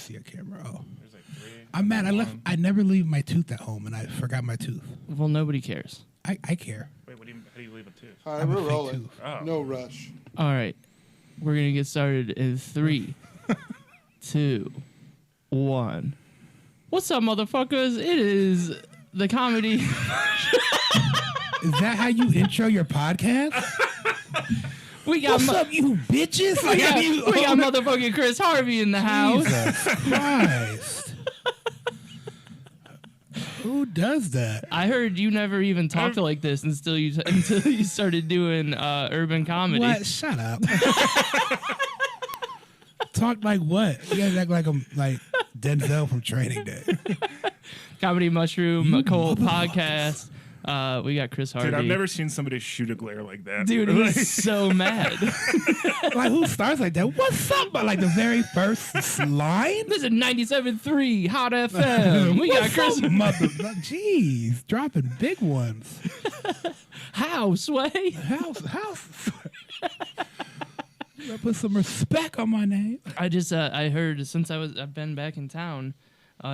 see a camera. Oh. There's like 3. I'm mad. I never leave my tooth at home, and I forgot my tooth. Well, nobody cares. I care. Wait, how do you leave a tooth? All right, I'm a we're fake rolling. tooth. Oh. No rush. All right. We're going to get started in 3, 2, 1. What's up, motherfuckers? It is the comedy. Is that how you intro your podcast? We got What's up, you bitches? we got motherfucking Chris Harvey in the house. Jesus Christ. Who does that? I heard you never even talked like this until you started doing urban comedy. What? Shut up. Talk like what? You guys act like I'm like Denzel from Training Day. Comedy Mushroom Cult podcast. We got Chris Harvey. Dude, I've never seen somebody shoot a glare like that. Dude, he's so mad. Like, who starts like that? What's up? But like the very first line? This is 97.3 Hot FM. We got What's Chris. up, mother? Jeez, dropping big ones. Houseway. House. I put some respect on my name. I heard since I've been back in town.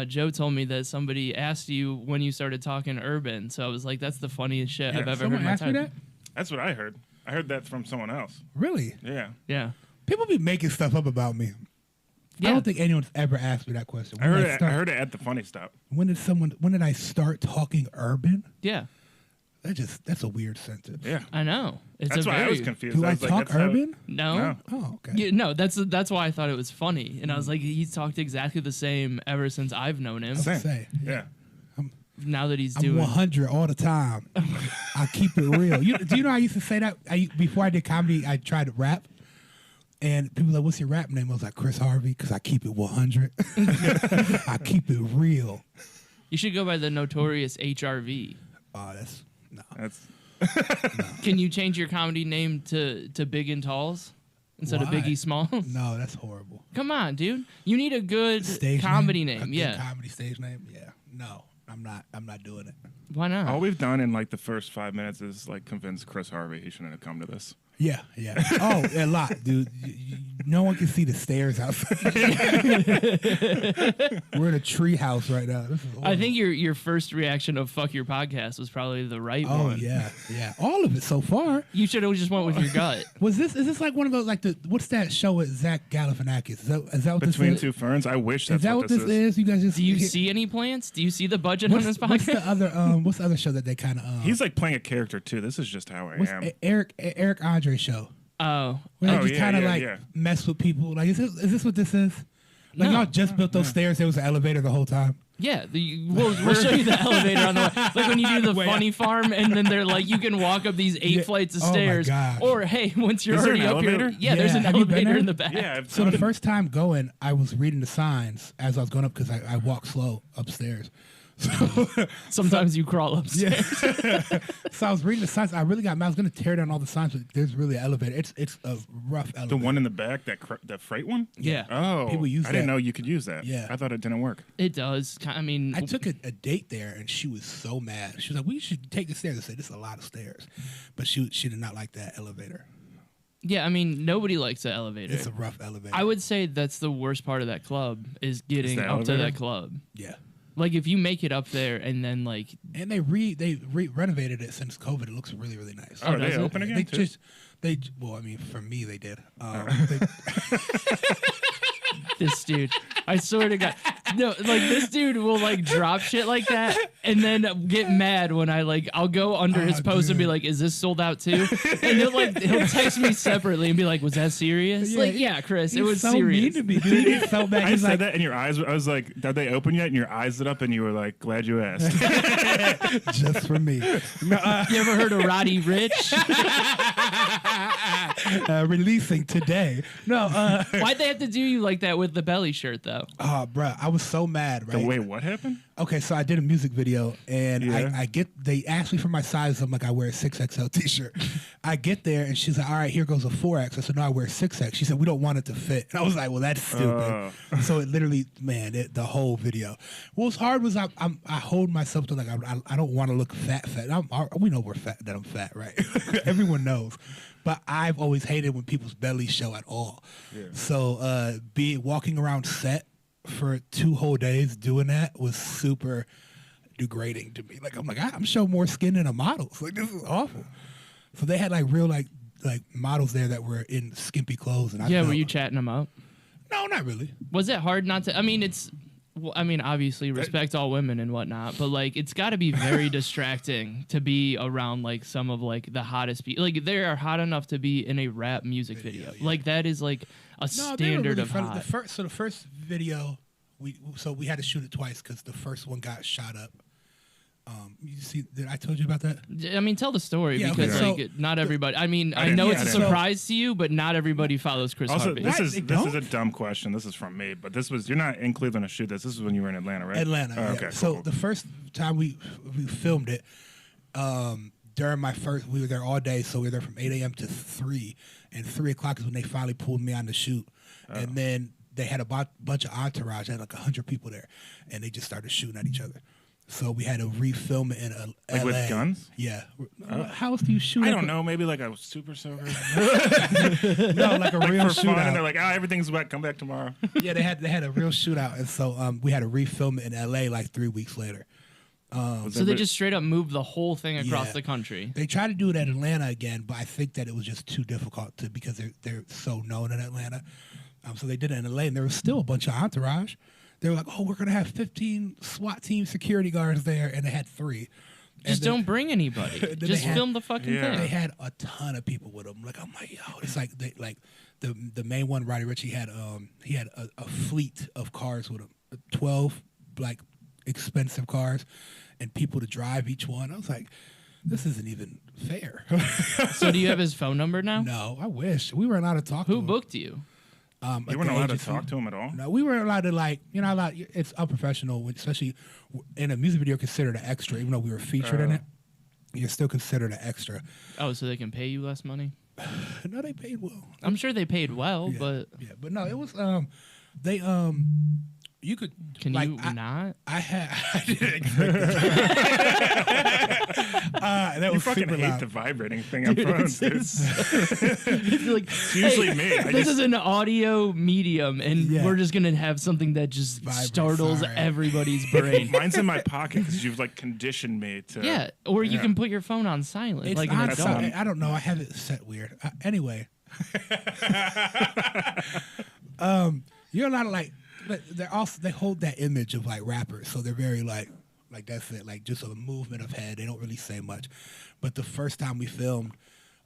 Joe told me that somebody asked you when you started talking urban, so I was like, "That's the funniest shit I've ever heard in my asked me time." that? That's what I heard. I heard that from someone else. Really? Yeah. Yeah, People be making stuff up about me. yeah. I don't think anyone's ever asked me that question. I heard it at the funny stop. When did I start talking urban? Yeah, That's a weird sentence. Yeah. I know. It's That's a why very, I was confused. Do I was like, talk that's how- urban? No. Oh, okay. Yeah, no, that's why I thought it was funny, and I was like, he's talked exactly the same ever since I've known him. Same. Say, Yeah. Now that he's I'm doing, 100 all the time. I keep it real. Do you know I used to say that? Before I did comedy, I tried to rap. And people were like, what's your rap name? I was like, Chris Harvey, because I keep it 100. I keep it real. you should go by the notorious HRV. Oh, that's, no. That's Can you change your comedy name to Big and Talls instead of Why? Biggie Smalls? No, that's horrible. Come on, dude. You need a good Stage comedy A name. good Yeah. comedy stage name? Yeah. No, I'm not doing it. Why not? all we've done in like the first 5 minutes is like convince Chris Harvey he shouldn't have come to this. Yeah. Oh, a lot, dude. No one can see the stairs outside. We're in a tree house right now. This is I horrible. think your first reaction of "fuck your podcast" was probably the right Oh one. yeah. All of it so far. You should have just went with your gut. Is this like one of those what's that show with Zach Galifianakis? Is that what Between this is? Two Ferns, I wish Is that's that what this is? You guys just Do you see any plants? Do you see the budget on this what's the podcast? what's the other show that they kind of He's like playing a character too. This is just how I what's am. Eric Andre show? Oh, Where Oh, they just yeah, kind of yeah. mess with people. Like, is this what this is? Like, No. y'all just built those stairs. There was an elevator the whole time. yeah. We'll show you the elevator on the way. Like when you do the Wait. funny farm, and then they're like, you can walk up these 8 flights of Oh my stairs. gosh. Or hey, once you're Is there already an up here, elevator? yeah, there's Yeah, an have you been elevator there? in the back. Yeah. So the first time going, I was reading the signs as I was going up because I walk slow upstairs. So, Sometimes you crawl upstairs. so I was reading the signs. I really got mad. I was going to tear down all the signs, but there's really an elevator. It's a rough elevator. the one in the back, that freight one. Yeah. Oh, People use I didn't that. know you could use that. Yeah. I thought it didn't work. It does. I mean, I took a date there, and she was so mad. She was like, "We should take the stairs." I said, "This is a lot of stairs," but she did not like that elevator. yeah, I mean, nobody likes the elevator. It's a rough elevator. I would say that's the worst part of that club is getting the up to elevator? that club. Yeah, Like if you make it up there and then like and they renovated it since COVID. It looks really really nice. Oh, are does they it? open again too? Well, I mean, for me they did. this dude, I swear to God, no, like this dude will like drop shit like that and then get mad when I'll go under his post and be dude. like, "Is this sold out too?" And he'll text me separately and be like, "Was that serious?" Yeah, like, yeah, Chris, it He's was so serious. mean to me, dude. He's so bad. I He's said like, that, and your eyes. I was like, "Did they open yet?" And your eyes lit up, and you were like, "Glad you asked." just for me. No, You ever heard of Roddy Rich? releasing today. No, Why'd they have to do you like that with the belly shirt though? oh, bruh, I was so mad. Right? Wait, what happened? Okay, so I did a music video, and Yeah. they asked me for my size. I'm like, I wear a 6XL t-shirt. I get there, and she's like, all right, here goes a 4X. I said, no, I wear 6X. She said, we don't want it to fit. And I was like, well, that's stupid. So it literally, man, the whole video. What was hard was I hold myself to like, I don't want to look fat. We know we're fat, that I'm fat, right? Everyone knows. But I've always hated when people's bellies show at all. Yeah. So walking around set, for 2 whole days doing that was super degrading to me. Like I'm showing more skin than a model. Like this is awful. So they had like real like models there that were in skimpy clothes, and I Yeah, felt, were you chatting them up? No, not really. Was it hard not to? I mean, obviously respect all women and whatnot, but like it's got to be very distracting to be around like some of like the hottest people. Like they are hot enough to be in a rap music video. Yeah. Like that is like a standard of hot. The first video, we had to shoot it twice because the first one got shot up. You see, I told you about that? I mean, tell the story Yeah, because okay. like not everybody. I mean, I didn't- know yeah, it's I a didn't. surprise to you, but not everybody follows Chris Also, Harvey. this What? is They this is a don't? dumb question. This is from me, but you're not in Cleveland to shoot this. This is when you were in Atlanta, right? Atlanta. Oh, Yeah. okay. So cool. the first time we filmed it, during my first, we were there all day. So we were there from 8 a.m. to 3, and 3 o'clock is when they finally pulled me on the shoot, and then they had a bunch of entourage. They had like 100 people there, and they just started shooting at each other. So we had to refilm it in Like LA. with guns? Yeah. How else do you shoot? I at don't the- know. Maybe like a super soaker. No, like a real for fun, and they're shootout. like, everything's wet. Come back tomorrow. Yeah, they had a real shootout, and so we had to refilm it in LA like 3 weeks later. So they just straight up moved the whole thing across Yeah. the country. They tried to do it at Atlanta again, but I think that it was just too difficult because they're so known in Atlanta. So they did it in LA, and there was still a bunch of entourage. They were like, "Oh, we're gonna have 15 SWAT team security guards there," and they had 3. Just don't bring anybody. Then Just they had- film the fucking Yeah. They thing. had a ton of people with them. Like I'm like, yo, it's like the main one, Roddy Ricch. He had a fleet of cars with him, 12 like expensive cars, and people to drive each one. I was like, this isn't even fair. So do you have his phone number now? No, I wish we weren't allowed to talk. to Who him. booked you? You weren't allowed to talk to him at all. No, we weren't allowed to it's unprofessional, especially in a music video considered an extra. Even though we were featured in it, you're still considered an extra. Oh, so they can pay you less money? No, they paid well. I'm sure they paid well, Yeah, but but no, it was they you could can like, you not? I didn't expect that. That You was fucking super hate loud. the vibrating thing on phones, dude. It's like, usually hey, me. I this just- is an audio medium, and Yeah. we're just gonna have something that just Vibrates, startles sorry. everybody's brain. Mine's in my pocket because you've like conditioned me to. Yeah, or you Yeah. can put your phone on silent, It's like an not That's adult. fine. I don't know. I have it set weird. Anyway, you're not like they hold that image of like rappers, so they're very like that's it, like just a movement of head. They don't really say much. But the first time we filmed,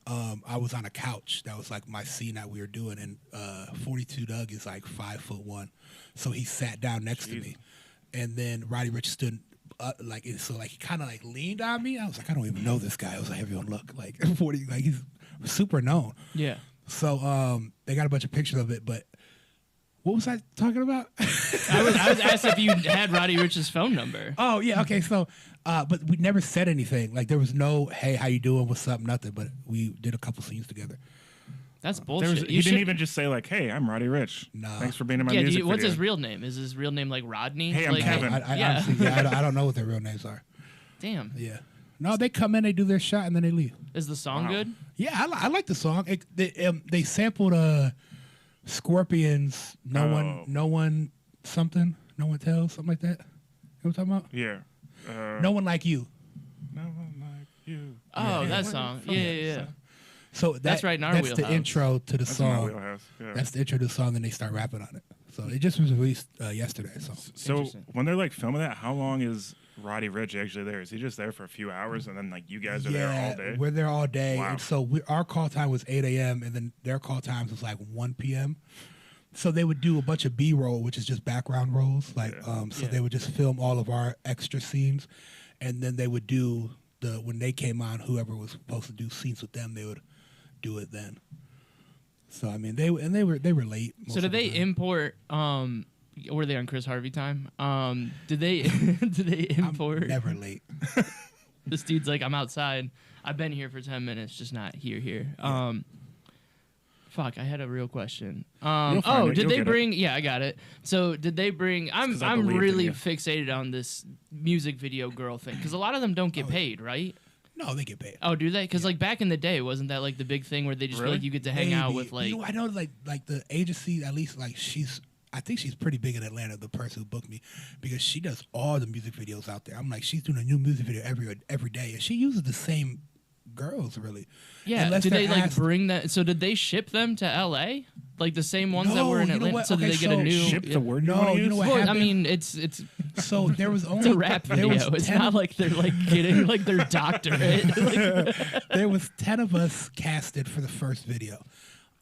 I was on a couch. That was like my scene that we were doing, and 42 Doug is like 5'1", so he sat down next to me, and then Roddy Ricch stood. He kind of like leaned on me. I was like, I don't even know this guy. I was like, everyone look like 40, like he's super known. Yeah. So they got a bunch of pictures of it, but what was I talking about? I was asked if you had Roddy Rich's phone number. Oh yeah, okay. So, but we never said anything. Like there was no, hey, how you doing? What's up? Nothing. But we did a couple scenes together. That's There bullshit. was, You he should- didn't even just say like, "Hey, I'm Roddy Ricch. No. Thanks for being in my Yeah, music what's video." his real name? Is his real name like Rodney? Hey, I'm like, Kevin. Yeah. Honestly, I don't know what their real names are. Damn. Yeah. No, they come in, they do their shot, and then they leave. Is the song Wow. good? Yeah, I like the song. They sampled Scorpions. No one something. No one tells something like that. You know what I'm talking about? Yeah. No one like you. No one like you. Oh, Yeah. that song. Yeah, yeah. So That's right in our That's the wheelhouse. intro to the That's in my song. wheelhouse. Yeah. That's the intro to the song, and they start rapping on it. So it just was released yesterday. So So Interesting. when they're like filming that, how long is Roddy Ricch actually there? Is he just there for a few hours and then like you guys are there all day? we're there all day. Wow. And so our call time was 8 a.m. and then their call times was like 1 p.m. So they would do a bunch of B-roll, which is just background rolls. Like, so Yeah. they would just film all of our extra scenes, and then they would do when they came on, whoever was supposed to do scenes with them, they would do it then. So I mean, they were late. most So did of the they time. import? Were they on Chris Harvey time? Did they did they import? I'm never late. This dude's like, I'm outside. I've been here for 10 minutes, just not here. Fuck, I had a real question. You'll find Oh, it. did You'll they get it. bring? Yeah, I got it. So did they bring? 'cause I I'm believed in really you. fixated on this music video girl thing because a lot of them don't get paid, right? No, they get paid. Oh, do they? Because like back in the day, wasn't that like the big thing where they just feel Really? like you get to hang out Maybe. with like? I know like the agency, at least like I think she's pretty big in Atlanta, the person who booked me, because she does all the music videos out there. I'm like, she's doing a new music video every day, and she uses the same girls, really. Yeah. Unless Did they they're like asked- bring that? So did they ship them to L.A.? Like the same ones that No, were in you know Atlanta? what? So did Okay, they get a so- new? Ship the word you No, wanna you use? know what Well, I happened? mean, it's So there was only it's a rap there was video. It's 10 not like they're like getting like their doctorate. Like, there was 10 of us casted for the first video,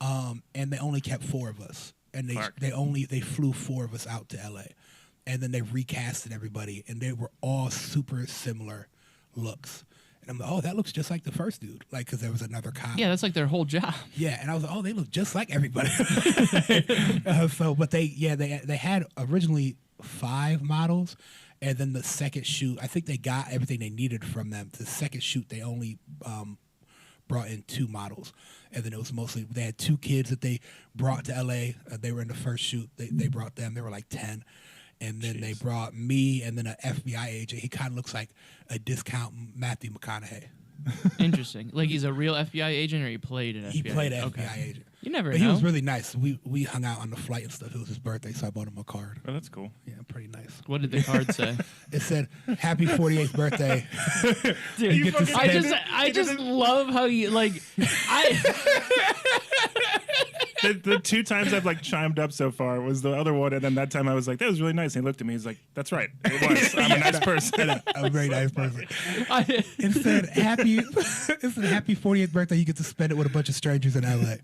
and they only kept 4 of us, and Fuck. they flew 4 of us out to LA, and then they recasted everybody, and they were all super similar looks. And I'm like, oh, that looks just like the first dude, like, because there was another cop. yeah, that's like their whole job. Yeah, and I was like, oh, they look just like everybody. But they had originally 5 models, and then the second shoot, I think they got everything they needed from them. The second shoot, they only brought in 2 models, and then it was mostly they had 2 kids that they brought to LA. They were in the first shoot. They brought them. They were like 10. And then they brought me and then an FBI agent. He kind of looks like a discount Matthew McConaughey. Interesting. Like he's a real FBI agent, or he played an FBI. He played an Okay. FBI agent. You never But know. he was really nice. We hung out on the flight and stuff. It was his birthday, so I bought him a card. Oh, that's cool. Yeah, pretty nice. What did the card say? It said, "Happy 48th birthday." Dude, You get to spend- I just love how you like. The 2 times I've like chimed up so far was the other one, and then that time I was like, "That was really nice." And he looked at me. He's like, "That's right, it was. I'm a nice person." A very nice person. I It said, "Happy." It said, "Happy 48th birthday." You get to spend it with a bunch of strangers in LA.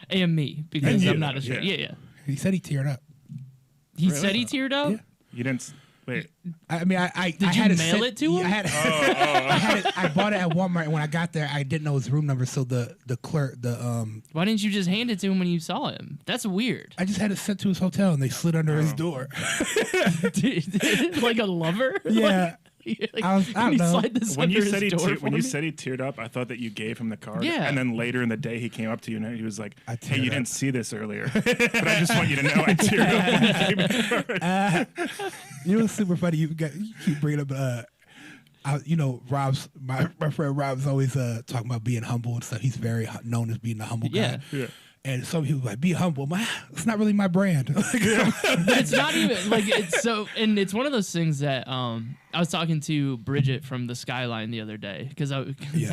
and me because And you, I'm not a straight. yeah. Yeah, yeah. He said he teared up. He Really? said he teared up. Yeah. You didn't. Wait. I mean, I Did I you had it mail sent- it to him? I had, I had it. I bought it at Walmart, and when I got there, I didn't know his room number. So the clerk, Why didn't you just hand it to him when you saw him? That's weird. I just had it sent to his hotel, and they slid under his door. Like a lover? Yeah. Like, I can don't you know. slide this When under you his said he door te- for when you me? said he teared up, I thought that you gave him the card. Yeah. And then later in the day, he came up to you and he was like, I "Hey, you teared up." didn't see this earlier, but I just want you to know I teared up when you gave me the card." You know, it's super funny. You keep bringing up. Rob's my friend Rob's always talking about being humble and stuff. He's very known as being a humble guy. Yeah. Yeah. And some people are like, be humble. It's not really my brand. But it's not even like it's so, and it's one of those things that I was talking to Bridget from the Skyline the other day because I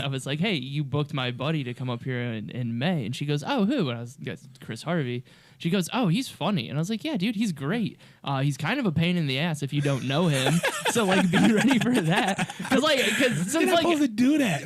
was like, hey, you booked my buddy to come up here in May, and she goes, oh, who? And I was Chris Harvey. She goes, oh, he's funny, and I was like, yeah, dude, he's great. He's kind of a pain in the ass if you don't know him, so like be ready for that. Because You're since not like. supposed to do that.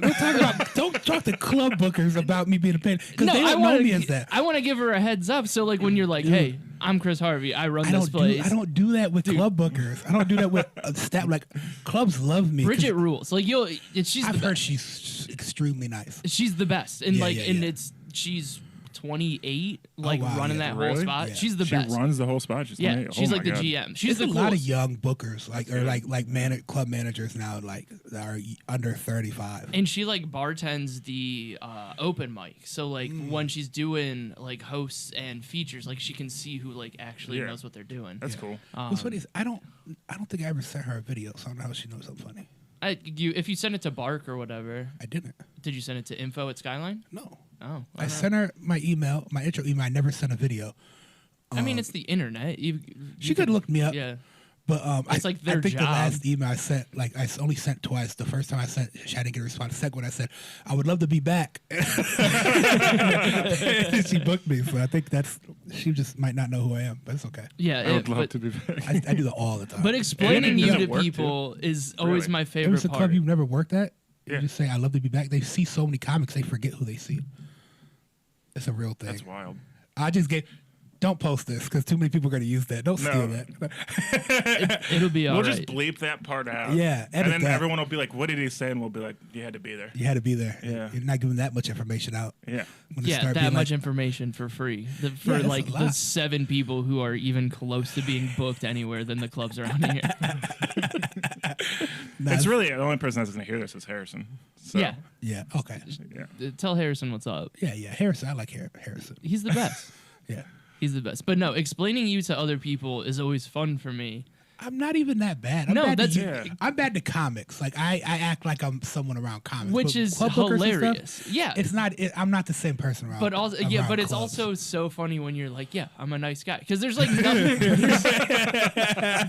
Don't talk to club bookers about me being a pain because they don't know me as that. I want to give her a heads up. So like when you're like, hey, I'm Chris Harvey. I run this place. I don't do that with club bookers. I don't do that with staff. Like clubs love me. 'cause Bridget rules. Like she's I've the heard best. she's extremely nice. She's the best. And Yeah, like yeah, and yeah. she's 28, like wow, running yeah. that Really? whole spot. Yeah. She's the She best. runs the whole spot. She's Yeah, 28. she's Oh like my the God. GM. She's There's the a lot of coolest. young bookers, like or good. like club managers now, like that are under 35. And she like bartends the open mic. So like Mm. when she's doing like hosts and features, like she can see who like actually Yeah. knows what they're doing. That's cool. What's funny is I don't think I ever sent her a video, so I don't know how she knows I'm funny. If you send it to Bark or whatever, I didn't. did you send it to info@Skyline? No. Oh, I sent her my email, my intro email. I never sent a video. I mean, it's the internet. She could look me up. Yeah. But It's like their I think job. the last email I sent, like I only sent twice. The first time I sent, I didn't get a response. The second one I said, I would love to be back. She booked me, so I think she just might not know who I am, but it's okay. Yeah. I would love but, to be back. I do that all the time. but explaining And it you doesn't to work, too. people is always Really. my If favorite it's a part. club you've never worked at, Yeah. you just say, I love to be back. They see so many comics, they forget who they see. It's a real thing. That's wild. I just don't post this because too many people are going to use that. Don't steal that. It'll be all We'll right. just bleep that part out. Yeah, And edit then that. everyone will be like, "What did he say?" And we'll be like, "You had to be there." You had to be there. Yeah. You're not giving that much information out. Yeah. When it Yeah, start that being much like, information for free. For Yeah, that's like a the lot. 7 people who are even close to being booked anywhere than the clubs around here. nah, It's really the only person that's going to hear this is Harrison. So, Yeah. Yeah. Okay. Yeah. Tell Harrison what's up. Yeah. Harrison. I like Harrison. He's the best. Yeah. He's the best. But no, explaining you to other people is always fun for me I'm not even that bad. I'm bad to comics. Like I act like I'm someone around comics, which is club bookers and hilarious. stuff, Yeah, it's not. I'm not the same person around. but also around but it's clubs. also so funny when you're like, yeah, I'm a nice guy, because there's like nothing.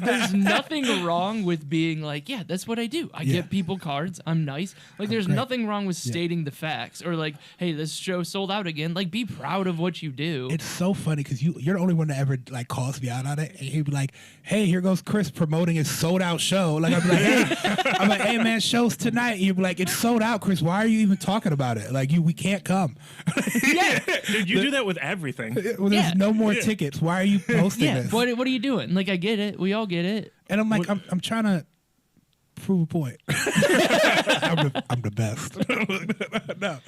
There's nothing wrong with being like, yeah, that's what I do. I get people cards. I'm nice. Like, there's nothing wrong with stating the facts, or like, hey, this show sold out again. Like, be proud of what you do. It's so funny because you're the only one that ever like calls me out on it. And he'd be like, "Hey, here goes Chris promoting his sold out show." Like I'd be like, "Hey, man, show's tonight." And you'd be like, "It's sold out, Chris. Why are you even talking about it? Like we can't come." Yeah, Dude, you do that with everything. Well, there's no more tickets. Why are you posting this? What are you doing? Like, I get it. We all get it. And I'm like, I'm trying to prove a point. I'm the best. No.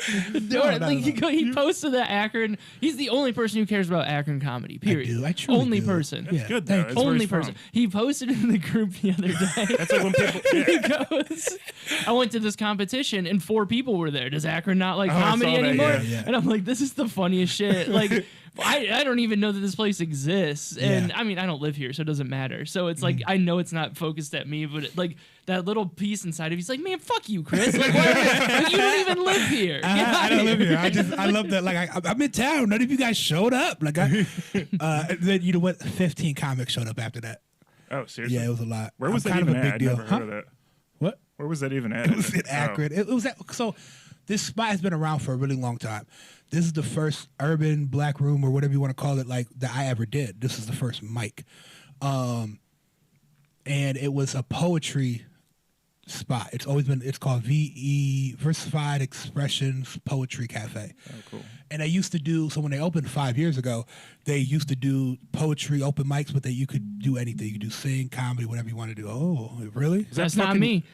He posted that Akron. He's the only person who cares about Akron comedy. Period. I truly only do. person. That's good though. It's Only very person. strong. He posted in the group the other day. That's like when people. He goes, I went to this competition and 4 people were there. Does Akron not like I comedy saw that, anymore? yeah. And I'm like, this is the funniest shit. Like, I don't even know that this place exists. And I mean, I don't live here, so it doesn't matter. So it's like, I know it's not focused at me, but like that little piece inside of he's like, man, fuck you, Chris. Like, like, you don't even live here. I don't live here. I love that. Like I'm in town. None of you guys showed up. Like then you know what? 15 comics showed up after that. Oh, seriously? Yeah, it was a lot. Where was I'm that kind even of a big at? I'd deal. never heard of that. What? Where was that even at? It was in Akron. It was so. This spot has been around for a really long time. This is the first urban black room or whatever you want to call it, like that I ever did. This is the first mic, and it was a poetry spot. It's always been. It's called VE Versified Expressions Poetry Cafe. Oh, cool. And they used to do, so when they opened 5 years ago, they used to do poetry open mics, but you could do anything. You could do sing, comedy, whatever you want to do. Oh, really? That's not me.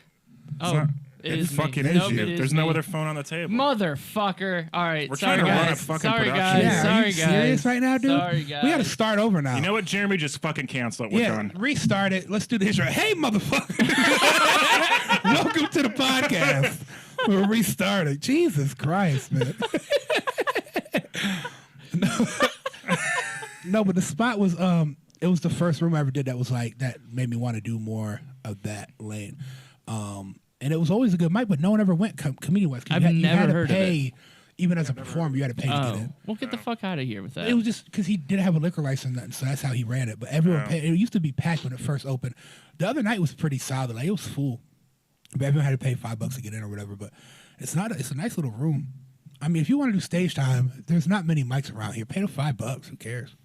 Oh, It is me. fucking is Nope, you. it is There's no me. other phone on the table. Motherfucker. All right. We're sorry, trying to run a guys. fucking sorry, production. guys. Yeah, are sorry, you guys. serious right now, dude? Sorry, guys. We got to start over now. You know what, Jeremy? Just fucking cancel it. We're done. Restart it. Let's do the intro. Hey, motherfucker. Welcome to the podcast. We're restarting. Jesus Christ, man. No, but the spot was it was the first room I ever did that was like that made me want to do more of that lane. And it was always a good mic, but no one ever went comedian wise. I've never heard of pay, it. even as a performer, you had to pay to get in. Well, get the fuck out of here with that. It was just because he didn't have a liquor license, so that's how he ran it. But everyone paid. It used to be packed when it first opened. The other night was pretty solid. Like it was full. But everyone had to pay $5 to get in or whatever. But it's not. It's a nice little room. I mean, if you want to do stage time, there's not many mics around here. Pay the $5. Who cares?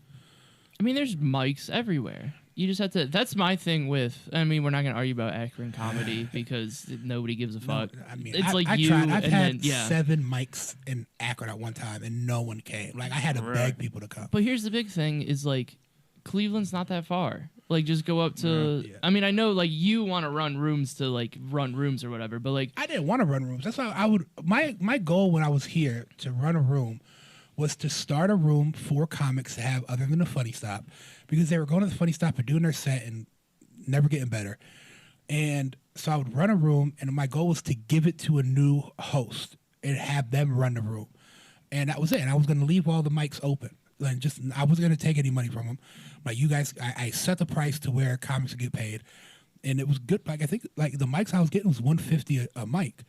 I mean, there's mics everywhere. You just have to. That's my thing with. I mean, we're not gonna argue about Akron comedy because nobody gives a fuck. I mean, it's like I you tried. I've and had then 7 mics in Akron at one time, and no one came. Like I had to beg people to come. But here's the big thing: is like Cleveland's not that far. Like just go up to. Yeah. I mean, I know like you want to run rooms or whatever, but like I didn't want to run rooms. That's why I would. My goal when I was here to run a room was to start a room for comics to have other than the Funny Stop, because they were going to the Funny Stop and doing their set and never getting better. And so I would run a room, and my goal was to give it to a new host and have them run the room. And that was it. And I was going to leave all the mics open. And just I wasn't going to take any money from them. Like you guys, I set the price to where comics would get paid, and it was good. Like I think like the mics I was getting was $150 a mic,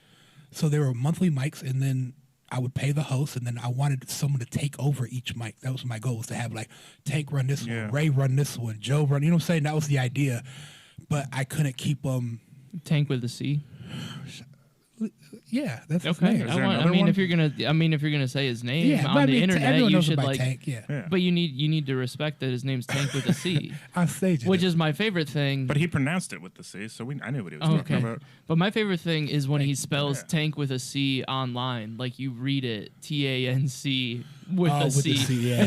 so they were monthly mics, and then I would pay the host, and then I wanted someone to take over each mic. That was my goal, was to have like Tank run this one, Ray run this one, Joe run. You know what I'm saying? That was the idea, but I couldn't keep them. Tank with a C. Yeah, that's his Okay. name. I mean, if you're gonna say his name but on I the mean, internet, everyone you knows should about like. Tank. Yeah. But you need to respect that his name's Tank with a C, On stage, which is my favorite thing. But he pronounced it with the C, so I knew what he was Okay. talking about. But my favorite thing is when he spells Yeah. tank with a C online. Like you read it TANC with a with C. the C, yeah.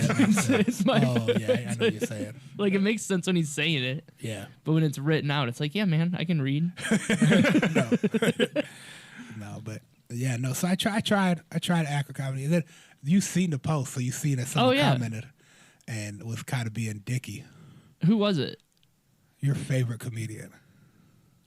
It's my Oh yeah, I know what you're saying. like it makes sense when he's saying it. Yeah. But when it's written out, it's like, yeah, man, I can read. No, but yeah, no. So I tried Akron comedy, and then you seen the post, so you seen that someone commented and was kind of being dicky. Who was it? Your favorite comedian.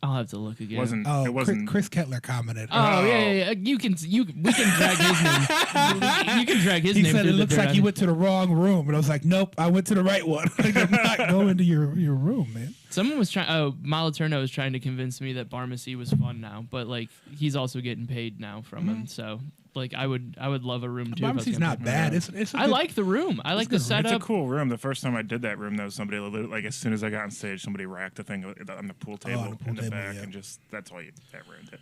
I'll have to look again. It wasn't. Chris Kettler commented. Oh yeah. We can drag his name. You can drag his He name. said it looks like you went to the wrong room, and I was like, nope, I went to the right one. Like, I'm not going to your room, man. Someone was trying. Oh, Malaterno was trying to convince me that Barmacy was fun now, but like he's also getting paid now from him. So like I would love a room too. Barmacy's not bad. I like the room. I like the setup. It's a cool room. The first time I did that room, though, somebody like as soon as I got on stage, somebody racked the thing on the pool table in the back, and just that's all that ruined it.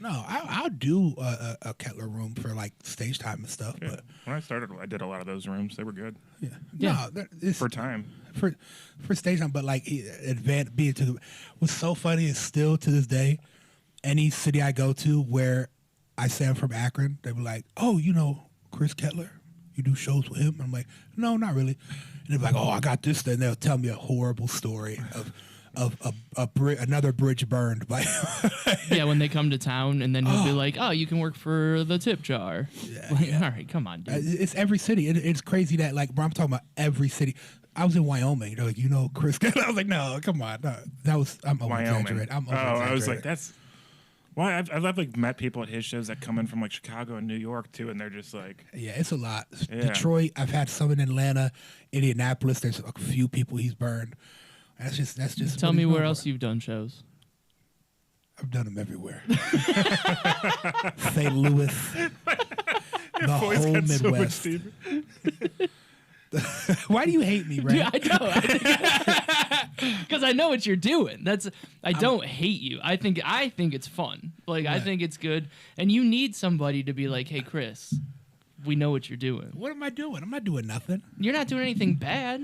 No, I'll do a Kettler room for like stage time and stuff. Yeah. But when I started, I did a lot of those rooms. They were good. Yeah. No, it's, for time. For stage time, but like being to the. What's so funny is still to this day, any city I go to where I say I'm from Akron, they were like, "Oh, you know Chris Kettler? You do shows with him?" I'm like, "No, not really." And they're like, "Oh, I got this." Then they'll tell me a horrible story of another bridge burned by. Yeah, when they come to town, and then you'll be like, "Oh, you can work for the tip jar." Yeah, like, all right, come on, dude. It's every city. It's crazy that like, bro, I'm talking about every city. I was in Wyoming. They're like, you know, Chris. I was like, no, come on, no. I'm over-exaggerating. I was like, that's. Why I've like met people at his shows that come in from like Chicago and New York too, and they're just like, yeah, it's a lot. Yeah. Detroit, I've had some in Atlanta, Indianapolis. There's a few people he's burned. That's just. Tell me where else you've done shows. I've done them everywhere. St. Louis, the whole Midwest. Why do you hate me, Ray? Yeah, I know. Because I know what you're doing. I don't hate you. I think it's fun. Like I think it's good, and you need somebody to be like, "Hey, Chris, we know what you're doing." What am I doing? I'm not doing nothing. You're not doing anything bad.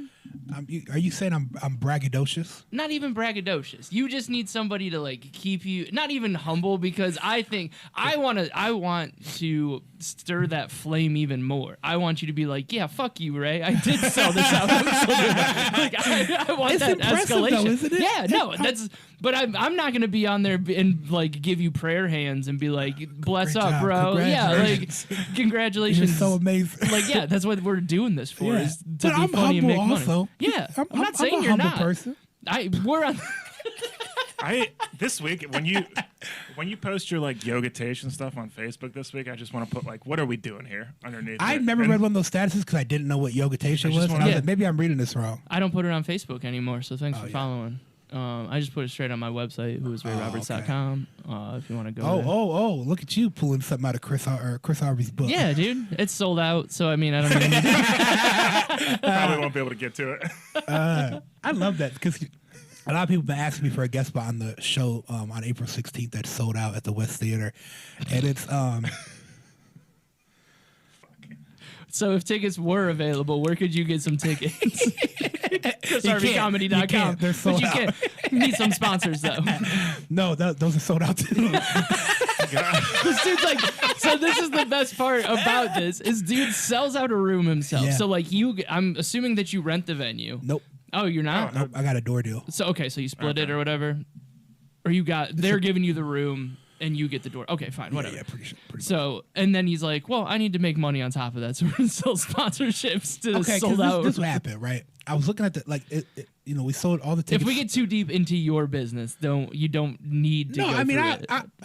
Are you saying I'm braggadocious? Not even braggadocious. You just need somebody to like keep you, not even humble, because I think I want to stir that flame even more. I want you to be like, yeah, fuck you, Ray. I did sell this out. Like I want it's that escalation. Though, isn't it? Yeah, no, but I'm not gonna be on there and like give you prayer hands and be like, bless Great up, job. bro. Yeah, like congratulations. You're so amazing. Like, yeah, that's what we're doing this for. Yeah. Is to But be I'm funny and make humble money. also. Yeah, I'm not saying I'm a you're humble not. person. We're on. This week when you post your like yogitation stuff on Facebook this week, I just want to put like, what are we doing here underneath? I never read one of those statuses because I didn't know what yogitation was. And I was like, maybe I'm reading this wrong. I don't put it on Facebook anymore, so thanks for following. I just put it straight on my website, whoisrayroberts.com. If you want to go. Oh! Look at you pulling something out of Chris Harvey's book. Yeah, dude, it's sold out. So I mean, I don't even. Probably won't be able to get to it. I love that because a lot of people have been asking me for a guest spot on the show on April 16th that's sold out at the West Theater, and it's So if tickets were available, where could you get some tickets? ChrisHarveyComedy.com. They're sold out. You need some sponsors though. No, those are sold out too. This dude's like, so this is the best part about this is dude sells out a room himself. Yeah. So like I'm assuming that you rent the venue. Nope. Oh, you're not? Nope. I got a door deal. So okay, so you split it or whatever, or they're giving you the room and you get the door. Okay, fine, whatever. Yeah, pretty so and then he's like, well, I need to make money on top of that, so we're gonna sell sponsorships to okay, sold out. This what happened, right? I was looking at we sold all the tickets. If we get too deep into your business, you don't need to. No, go I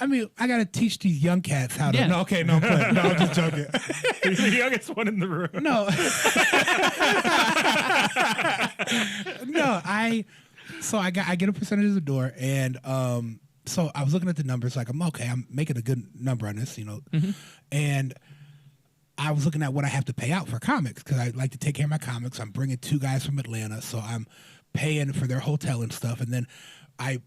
mean, I gotta teach these young cats how to. Yeah. No, okay, no, I'm playing. No, I'm just joking. You're the youngest one in the room. No. No, I get a percentage of the door, and so I was looking at the numbers, like I'm making a good number on this, and I was looking at what I have to pay out for comics because I like to take care of my comics. I'm bringing 2 guys from Atlanta, so I'm paying for their hotel and stuff, and then I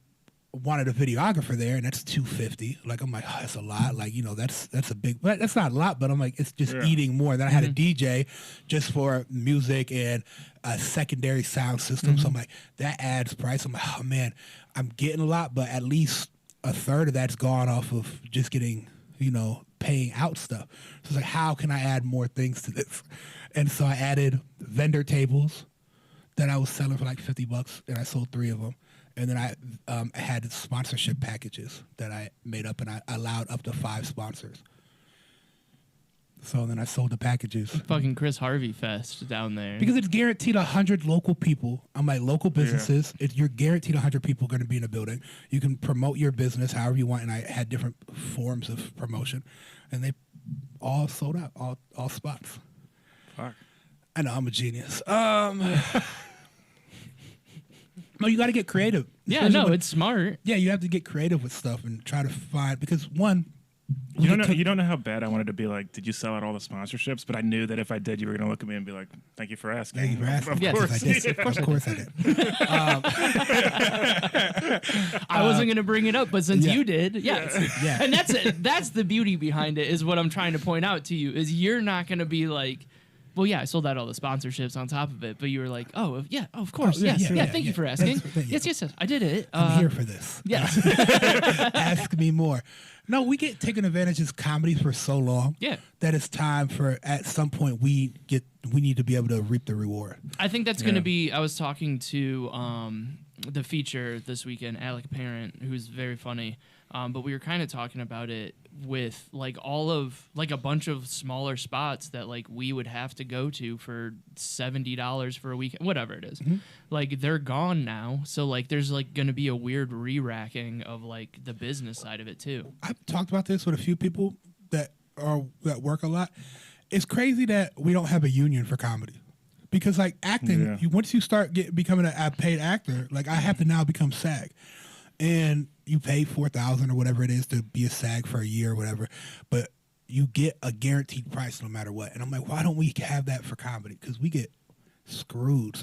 wanted a videographer there, and that's $250. Like I'm like, oh, that's a lot. Like that's a big, but that's not a lot. But I'm like, it's just eating more. Then I had a DJ just for music and a secondary sound system. So I'm like, that adds price. I'm like, oh man, I'm getting a lot, but at least a third of that's gone off of just getting, paying out stuff. So it's like, how can I add more things to this? And so I added vendor tables that I was selling for like $50, and I sold 3 of them. And then I had sponsorship packages that I made up, and I allowed up to 5 sponsors. So then I sold the packages. Fucking Chris Harvey fest down there. Because it's guaranteed 100 local people. I'm like, local businesses. You're guaranteed 100 people going to be in a building. You can promote your business however you want. And I had different forms of promotion. And they all sold out, all spots. Fuck. I know, I'm a genius. No, you got to get creative. Yeah, no, it's smart. Yeah, you have to get creative with stuff and try to find, because one, you don't know how bad I wanted to be like, did you sell out all the sponsorships? But I knew that if I did, you were going to look at me and be like, thank you for asking. Thank you for asking. Of Yes, course. I did. Yeah. Of course I did. I wasn't gonna bring it up, but since yeah. you did, yes. Yeah. And that's it. That's the beauty behind it, is what I'm trying to point out to you, is you're not gonna be like, well, yeah, I sold out all the sponsorships on top of it, but you were like, oh, yeah, of course, yeah, yes, yeah, thank you for yeah. asking. Yes, Yes, I did it. I'm here for this. Yeah. Ask me more. No, we get taken advantage as comedies for so long. Yeah. That it's time for, at some point, we need to be able to reap the reward. I think that's going to be. I was talking to the feature this weekend, Alec Parent, who's very funny. But we were kind of talking about it with like all of like a bunch of smaller spots that like we would have to go to for $70 for a weekend, whatever it is. Like they're gone now, so like there's like going to be a weird re-racking of like the business side of it too. I've talked about this with a few people that work a lot. It's crazy that we don't have a union for comedy. Because like acting, once you start becoming a paid actor, like I have to now become SAG, and you pay $4,000 or whatever it is to be a SAG for a year or whatever, but you get a guaranteed price no matter what. And I'm like, why don't we have that for comedy? Because we get screwed.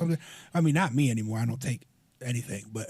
I mean, not me anymore. I don't take anything, but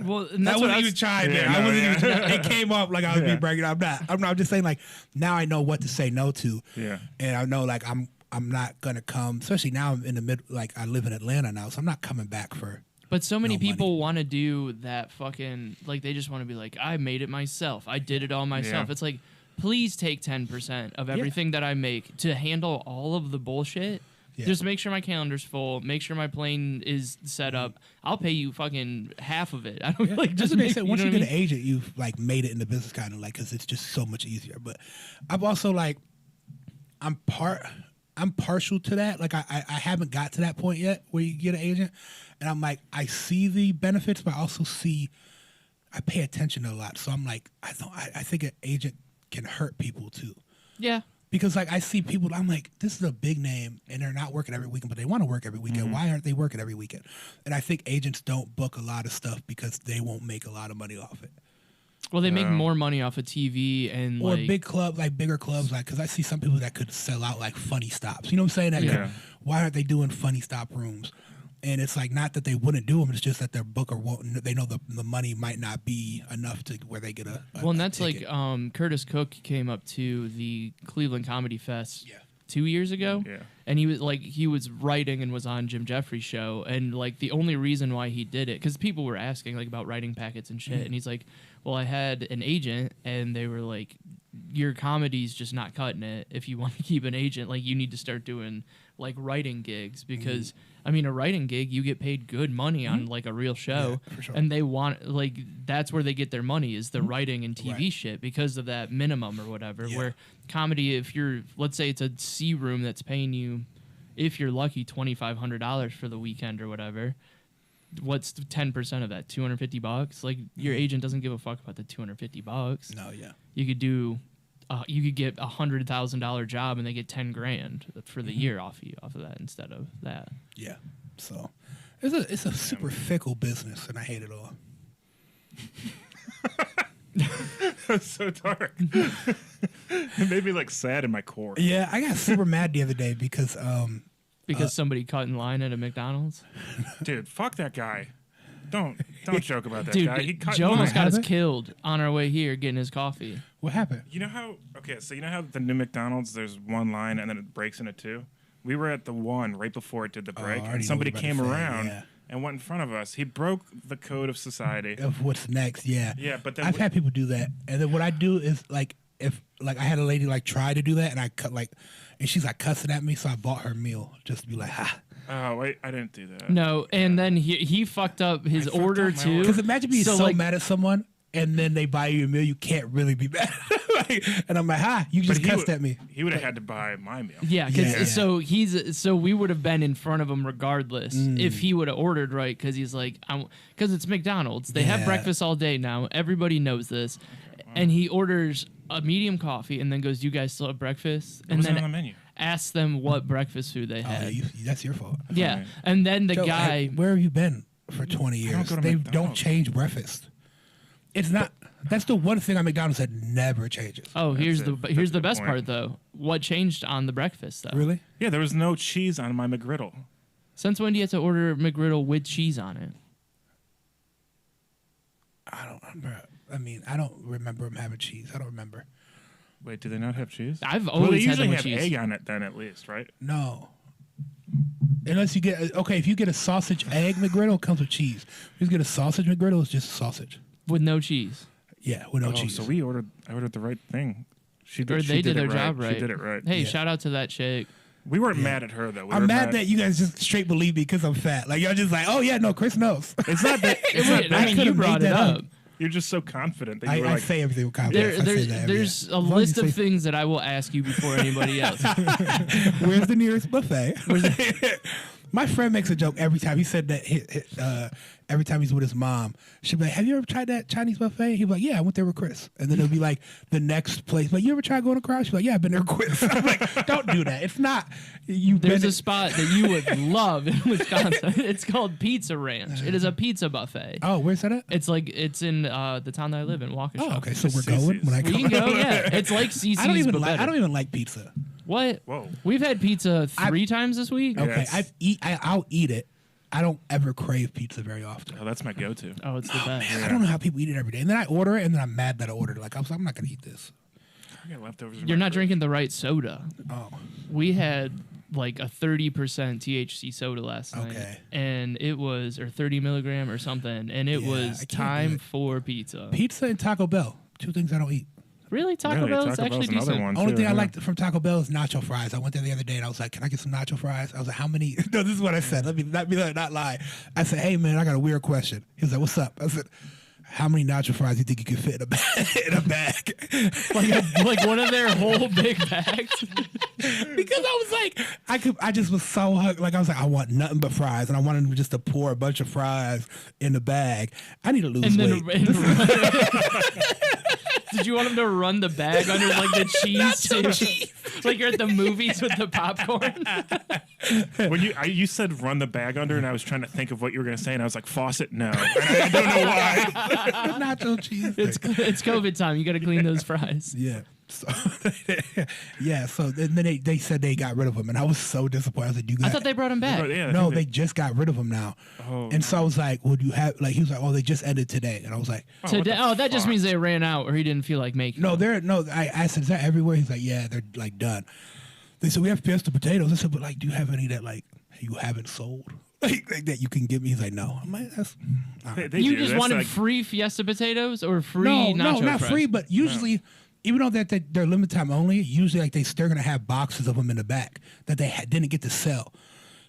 Well, and that's I what wasn't even trying there. I wasn't even. It came up like I was being bragging. I'm not. I'm just saying like now I know what to say no to. Yeah. And I know like I'm not gonna come. Especially now I'm in the mid. Like I live in Atlanta now, so I'm not coming back for. But so many no people want to do that fucking, like, they just want to be like, I made it myself. I did it all myself. Yeah. It's like, please take 10% of everything that I make to handle all of the bullshit. Yeah. Just make sure my calendar's full. Make sure my plane is set up. I'll pay you fucking half of it. I don't like That's just what they make, said. you Once know you what get I an agent, you've like made it in the business kind of like because it's just so much easier. But I'm also like, I'm partial to that. Like I haven't got to that point yet where you get an agent, and I'm like I see the benefits, but I also I pay attention to a lot. So I'm like I think an agent can hurt people too. Yeah. Because like I see people, I'm like, this is a big name, and they're not working every weekend, but they want to work every weekend. Why aren't they working every weekend? And I think agents don't book a lot of stuff because they won't make a lot of money off it. Well, they make more money off of TV and Or like, big club, like bigger clubs, like because I see some people that could sell out like funny stops. You know what I'm saying? Why aren't they doing funny stop rooms? And it's like not that they wouldn't do them; it's just that their booker won't. They know the money might not be enough to where they get a well, and that's ticket. like Curtis Cook came up to the Cleveland Comedy Fest 2 years ago. Yeah. And he was writing and was on Jim Jeffries' show, and like the only reason why he did it, because people were asking like about writing packets and shit, and he's like, well, I had an agent, and they were like, your comedy's just not cutting it. If you want to keep an agent, like you need to start doing like writing gigs, because I mean a writing gig you get paid good money on like a real show, for sure. and they want like that's where they get their money is the writing and TV shit because of that minimum or whatever. Where comedy, if you're, let's say it's a C room that's paying you, if you're lucky, $2,500 for the weekend or whatever, what's 10% of that? $250? Like your agent doesn't give a fuck about the $250. No, yeah. You could do, you could get $100,000 job and they get $10,000 for the year off of that instead of that. Yeah. So it's a super fickle business, and I hate it all. That's so dark. It made me like sad in my core. Yeah, I got super mad the other day because Somebody cut in line at a McDonald's. Dude, fuck that guy. Don't joke about that Dude, guy. He cut Joe in almost line. got us Happened? killed on our way here getting his coffee. what happened? You know how the new McDonald's, there's one line and then it breaks into two? We were at the one right before it did the break, I already and know somebody what you're came about to say, around yeah. and went in front of us. He broke the code of society. Of what's next? Yeah. Yeah, but then I've had people do that, and then what I do is like if like I had a lady like try to do that, and I cut like, and she's like cussing at me, so I bought her meal just to be like, ha. Oh, wait, I didn't do that. No, and then he fucked up his fucked order up my too. order. Because imagine being so like, mad at someone, and then they buy you a meal, you can't really be mad. And I'm like, you just he cussed at me. He would have had to buy my meal. Yeah, because Yeah. so we would have been in front of him regardless if he would have ordered right, because he's like, because it's McDonald's. They have Yeah. breakfast all day now. Everybody knows this, and he orders a medium coffee and then goes, "Do you guys still have breakfast?" It And wasn't then on the menu. asks them what breakfast food they Oh, had. that's your fault. Yeah, Right. and then the Joe, guy. where have you been for 20 years? go to They don't McDonald's. change breakfast. It's not. That's the one thing at McDonald's that never changes. Oh, here's That's the it. here's That's the the best point. part though. What changed on the breakfast though? Really? Yeah, there was no cheese on my McGriddle. Since when do you have to order McGriddle with cheese on it? I don't remember. I mean, I don't remember them having cheese. I don't remember. Wait, do they not have cheese? I've Well, always they had them usually with have cheese. egg on it then, at least, right? No. Unless you get if you get a sausage egg McGriddle, it comes with cheese. If you get a sausage McGriddle, it's just sausage. With no cheese. Yeah, with no Oh, cheese. so I ordered the right thing. She Or she they did it their job right. She did it right. Hey, Yeah. shout out to that chick. We weren't mad at her though. We I'm were mad that you guys just straight believe me because I'm fat. Like y'all just like, oh yeah, no, Chris knows. It's not that. I mean, you could've brought made it that up. up. You're just so confident that you were I like, say everything with confidence. I say that every There's day. a As long as list you of say- things that I will ask you before anybody else. Where's the nearest buffet? My friend makes a joke every time. He said that every time he's with his mom, she'll be like, "Have you ever tried that Chinese buffet?" He'll be like, "Yeah, I went there with Chris." And then it'll be like the next place, like, "You ever tried going to Crowd?" She'll be like, "Yeah, I've been there with Chris." I'm like, "Don't do that. It's not." There's a spot that you would love in Wisconsin. It's called Pizza Ranch. It is a pizza buffet. Oh, where's that at? It's in the town that I live in, Waukesha. Oh, okay, so we're Cece's. going when I We come. can go, yeah. It's like CC's, I don't even but like. better. I don't even like pizza. What? Whoa. We've had pizza 3 times this week. Okay, Yes. I'll eat it. I don't ever crave pizza very often. Oh, that's my go-to. Oh, it's the best. Man, I don't know how people eat it every day. And then I order it, and then I'm mad that I ordered it. Like, I'm not going to eat this. I got leftovers. in You're my not fridge. drinking the right soda. Oh, We had like a 30% THC soda last night. Okay. And it was, or 30 milligram or something. And it Yeah, I was can't do time it. for pizza. pizza and Taco Bell. 2 things I don't eat. Really? Taco Really, Bell is Taco actually Bell's another decent. one. Only too, thing I yeah. liked from Taco Bell is nacho fries. I went there the other day and I was like, "Can I get some nacho fries?" I was like, "How many?" No, this is what I said. Let me not lie. I said, "Hey man, I got a weird question." He was like, "What's up?" I said, "How many nacho fries do you think you can fit in a bag?" in a bag? Like one of their whole big bags. Because I was like, I just was so hungry. Like I was like, I want nothing but fries, and I wanted them just to pour a bunch of fries in the bag. I need to lose And weight. did you want him to run the bag under like the cheese too? Like you're at the movies with the popcorn. When you said run the bag under, and I was trying to think of what you were gonna say, and I was like, faucet, no. And I don't know why. Nacho cheese. It's COVID time. You got to clean those fries. Yeah. So, yeah. So then they said they got rid of them, and I was so disappointed. I was like, "You I got?" thought they brought him back. But, yeah, I No, think they just got rid of them now. Oh, And so I was like, "Would you have?" Like he was like, "Oh, they just ended today," and I was like, what Today, the that just fuck? means they ran out or he didn't feel like making. "No, them. they're no." I said, "Is that everywhere?" He's like, "Yeah, they're like done." They said, "We have Fiesta potatoes." I said, "But like, do you have any that like you haven't sold?" Like that you can give me? He's like, "No." I'm like, "That's all right." They You do. just That's wanted like- free Fiesta potatoes or free no, nacho not fries? free, but usually, even though that they're limited time only, usually like they're gonna have boxes of them in the back that they didn't get to sell,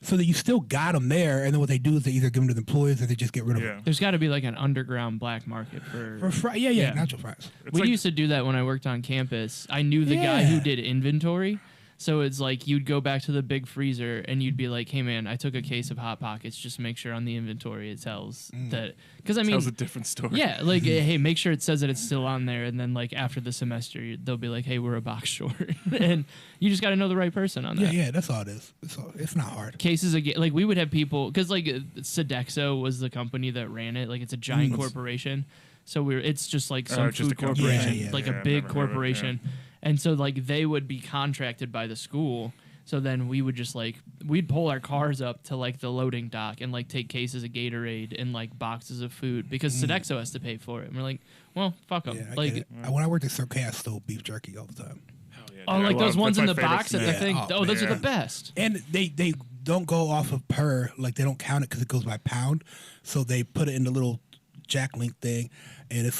so that you still got them there. And then what they do is they either give them to the employees or they just get rid of them. Yeah. There's got to be like an underground black market for. For yeah, Yeah. nacho fries. It's We like- used to do that when I worked on campus. I knew the guy who Yeah. did inventory. So it's like you'd go back to the big freezer and you'd be like, "Hey man, I took a case of Hot Pockets. Just make sure on the inventory it tells that." Because I mean, tells a different story. yeah, like hey, make sure it says that it's still on there. And then like after the semester, they'll be like, "Hey, we're a box short," and you just got to know the right person on that. Yeah, that's all it is. It's not hard. Cases again, like we would have people because like Sodexo was the company that ran it. Like it's a giant corporation. So it's just like some it's just food a company. corporation, Yeah, like yeah, a I've big never heard of it, corporation. And so like they would be contracted by the school. So then we would just like we'd pull our cars up to like the loading dock and like take cases of Gatorade and like boxes of food because Sodexo has to pay for it. And we're like, well, fuck them. Yeah, I like get it. When I worked at Cirque, I stole beef jerky all the time. Hell yeah, oh, dude. like I those love- ones that's in my the favorite box at the snack. thing. Oh, Oh, those are man. the best. And they don't go off of per, like they don't count it because it goes by pound. So they put it in the little Jack Link thing, and it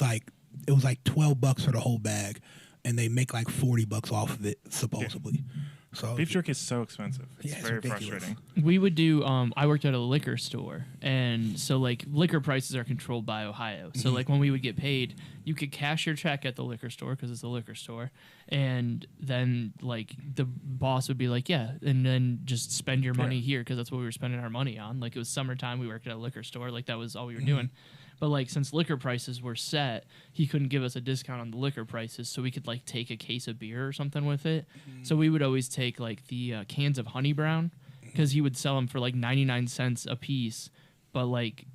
was like $12 for the whole bag, and they make like $40 off of it supposedly. So Beef jerky is so expensive. It's Yeah, it's very ridiculous. frustrating. We would do I worked at a liquor store, and so like liquor prices are controlled by Ohio. So like when we would get paid, you could cash your check at the liquor store because it's a liquor store, and then like the boss would be like, yeah, and then just spend your money here because that's what we were spending our money on. Like it was summertime, we worked at a liquor store, like that was all we were doing. But like since liquor prices were set, he couldn't give us a discount on the liquor prices, so we could like take a case of beer or something with it. So we would always take like the cans of Honey Brown because he would sell them for like 99 cents a piece, but like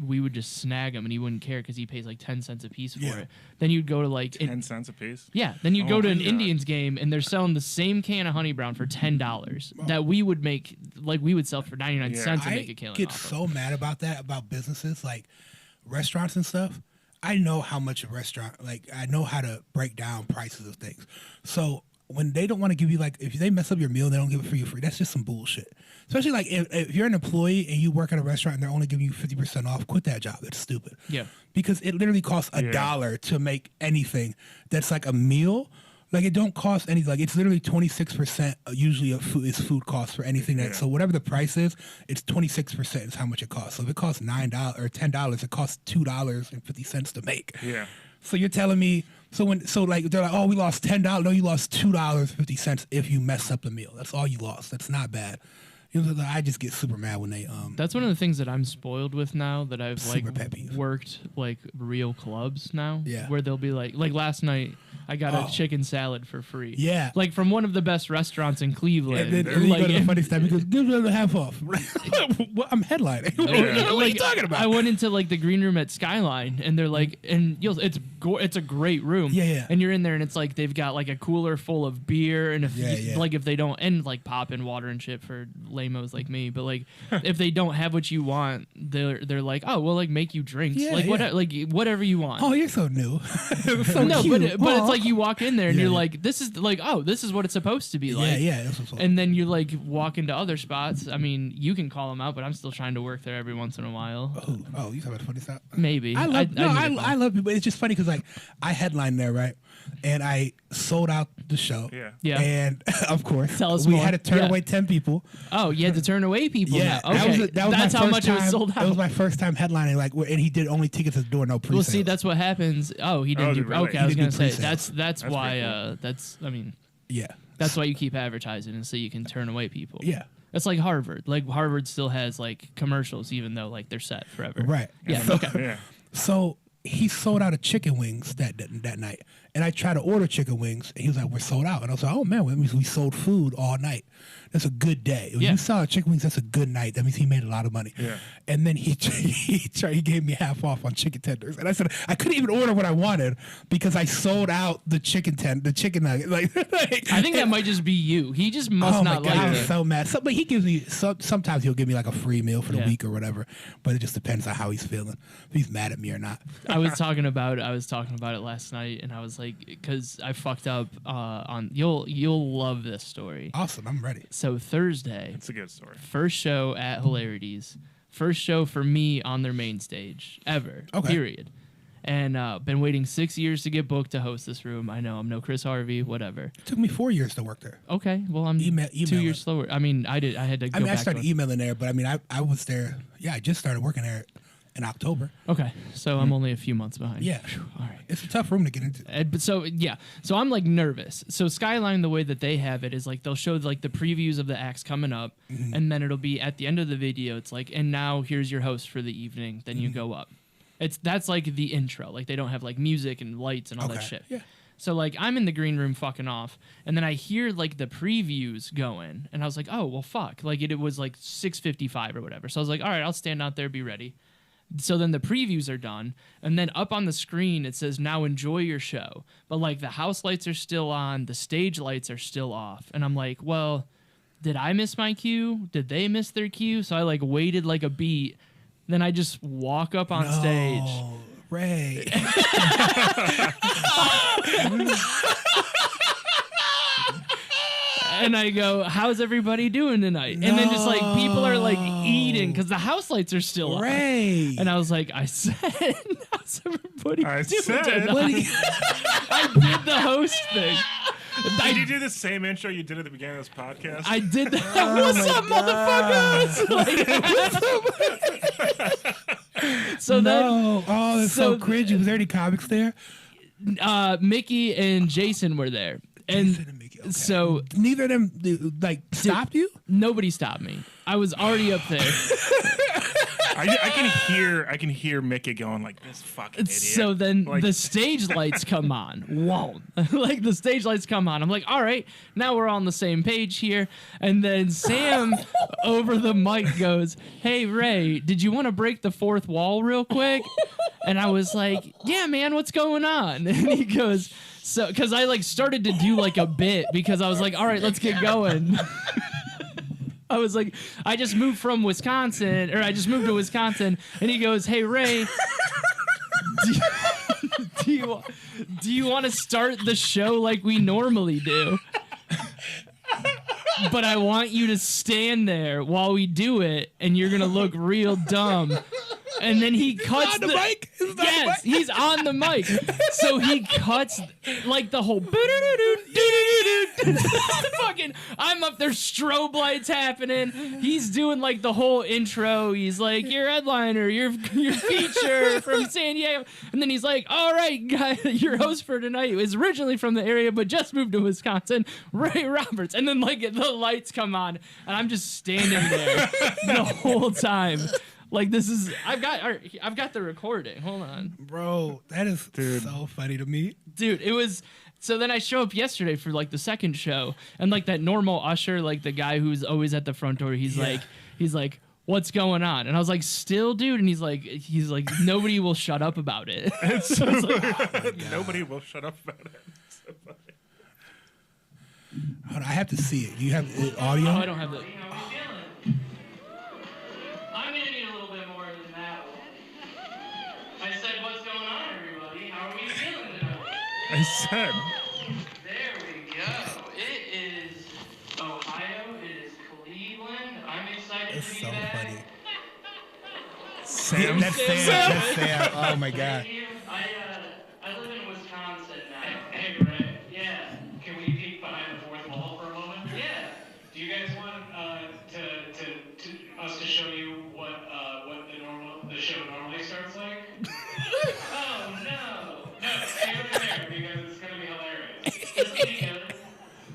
we would just snag them and he wouldn't care because he pays like 10 cents a piece for Yeah. it. Then you'd go to like 10 cents a piece? yeah, then you'd Oh go to my an God. Indians game and they're selling the same can of Honey Brown for $10 that we would make, like we would sell for 99 Yeah. cents and I make a killing get off of. so mad about that, about businesses like restaurants and stuff. I know how much a restaurant, like I know how to break down prices of things. So when they don't want to give you, like, if they mess up your meal and they don't give it for you free, that's just some bullshit. Especially like if you're an employee and you work at a restaurant and they're only giving you 50% off, quit that job. That's stupid. Yeah. Because it literally costs $1 to make anything that's like a meal. Like it don't cost any, like it's literally 26% usually of food is food cost for anything that. So whatever the price is, it's 26% is how much it costs. So if it costs $9 or $10, it costs $2.50 to make. Yeah. So you're telling me, so like they're like, oh, we lost $10. No, you lost $2.50 if you mess up the meal. That's all you lost. That's not bad. You know, I just get super mad when they That's one of the things that I'm spoiled with now that I've like Super pet peeve. worked like real clubs now. Yeah. Where they'll be like last night I got a chicken salad for free. Yeah. Like from one of the best restaurants in Cleveland. And then you like, go to the funny stuff because give them the half off. Well, I'm headlining. What are you talking about? I went into like the green room at Skyline, and they're like, and it's a great room. Yeah, yeah. And you're in there, and it's like they've got like a cooler full of beer, and if like if they don't, and like pop in water and shit for lamos like me, but like if they don't have what you want, they're like, oh, we'll like make you drinks, like whatever you want. Oh, you're so new. So no, cute. but Aw. it's like you walk in there and Yeah, you're yeah. like, this is like, oh, this is what it's supposed to be like. Yeah, yeah. That's what's up. And then you like walk into other spots. I mean, you can call them out, but I'm still trying to work there every once in a while. Oh, you talking about funny stuff? Maybe. I love people. It's just funny because like I headlined there, right? And I sold out the show. Yeah. Yeah. And of course, Tell us we more. had to turn Yeah. away 10 people. Oh, you had to turn away people. Yeah, now. Okay. that was That's my how first much time, it was sold out. It was my first time headlining, like, and he did only tickets at the door, no pre. Well, see, that's what happens. Oh, he didn't do. really? Okay, He I was didn't gonna do say pre-sales. that's That's why. pretty That's I mean, yeah, that's why you keep advertising and so you can turn away people. yeah, That's like Harvard. Like Harvard still has like commercials, even though like they're set forever. right. Yeah. So, Okay. Yeah. so he sold out of chicken wings that night, and I tried to order chicken wings, and he was like, "We're sold out," and I was like, "Oh man, that means we sold food all night. That's a good day. When Yeah. you sell out chicken wings, that's a good night. That means he made a lot of money." Yeah. And then he gave me half off on chicken tenders, and I said I couldn't even order what I wanted because I sold out the chicken nugget. Like I think that might just be you. He just must oh my not God, I like was it. so mad. But he gives me sometimes he'll give me like a free meal for the Yeah. week or whatever. But it just depends on how he's feeling. If he's mad at me or not. I was talking about it last night, and I was like, because I fucked up on you'll love this story. Awesome, I'm ready. So Thursday, It's a good story. first show at Hilarities, first show for me on their main stage ever. Okay. Period. And been waiting 6 years to get booked to host this room. I know I'm no Chris Harvey, whatever. It took me 4 years to work there. Okay, well I'm Email 2 years it. slower. I mean, I had to go I mean, I back started to it. emailing there, but I mean, I was there. Yeah, I just started working there in October. Okay, so I'm only a few months behind. Yeah. Phew, all right. It's a tough room to get into. But so I'm like nervous. So Skyline, the way that they have it is like they'll show like the previews of the acts coming up, and then it'll be at the end of the video. It's like, and now here's your host for the evening. Then you go up. That's like the intro. Like they don't have like music and lights and all that Okay. shit. Yeah. So like I'm in the green room fucking off, and then I hear like the previews going, and I was like, oh well, fuck. Like it was like 6:55 or whatever. So I was like, all right, I'll stand out there, be ready. So then the previews are done, and then up on the screen it says, now enjoy your show. But like the house lights are still on, the stage lights are still off. And I'm like, well, did I miss my cue? Did they miss their cue? So I like waited like a beat. Then I just walk up on stage. Oh, Ray. And I go, how's everybody doing tonight? And then just like people are like eating because the house lights are still on. Ray. And I was like, I said, how's everybody I doing said. tonight? What do you- I did the host thing. Did you do the same intro you did at the beginning of this podcast? I did that. What's up, motherfuckers? So no. Oh, that's so cringy. Was there any comics there? Mickey and Jason were there. And Jason and Mickey, okay. So neither of them stopped you? Nobody stopped me. I was already up there. I can hear Mickey going like, this fucking idiot. So then like, the stage lights come on. Whoa. Like the stage lights come on. I'm like, all right, now we're on the same page here. And then Sam over the mic goes, hey, Ray, did you want to break the fourth wall real quick? And I was like, yeah, man, what's going on? And he goes, so, because I like started to do like a bit because I was like, all right, let's get going. I was like, I just moved to Wisconsin. And he goes, hey, Ray, do you want to start the show like we normally do? But I want you to stand there while we do it, and you're going to look real dumb. And then he cuts the mic? Yes, he's on the mic. So he cuts like the whole fucking I'm up there, strobe lights happening. He's doing like the whole intro. He's like, your headliner, your feature from San Diego. And then he's like, all right, guy, your host for tonight is originally from the area but just moved to Wisconsin, Ray Roberts. And then like the lights come on and I'm just standing there the whole time. Like this is I've got the recording. Hold on. Bro, that is so funny to me. Dude, it was so then I show up yesterday for like the second show and like that normal usher, like the guy who's always at the front door, he's like, what's going on? And I was like, still, dude? And he's like, nobody will shut up about it. So nobody will shut up about it. So funny. Hold on, I have to see it. Do you have audio? Oh, I don't have the. I'm gonna need a little bit more than that one. I said, what's going on, everybody? How are we feeling tonight? I said. There we go. It is Ohio. It is Cleveland. I'm excited That's to be so back. funny. Sam. That's Sam. That's Sam. Oh my God. Thank you. I live in Wisconsin now. Hey, Ray. Yeah. Can we peek behind the fourth wall for a moment? Yeah. Do you guys want us to show you what the show normally starts like? Oh no. No, stay over there because it's gonna be hilarious.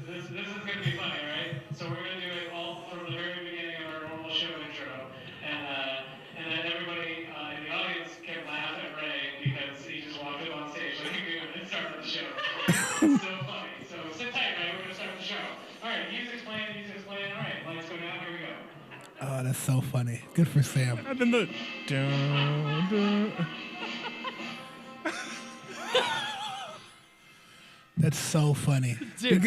This is gonna be funny, right? So we're gonna do it all from the very beginning of our normal show intro, and then everybody in the audience can laugh at Ray because he just walked up on stage like he started the show. It's so funny. So sit tight, Ray. We're gonna start the show. All right, music's playing. All right, lights go down. Here we go. Oh, that's so funny. Good for Sam. And then the dun. That's so funny. Dude.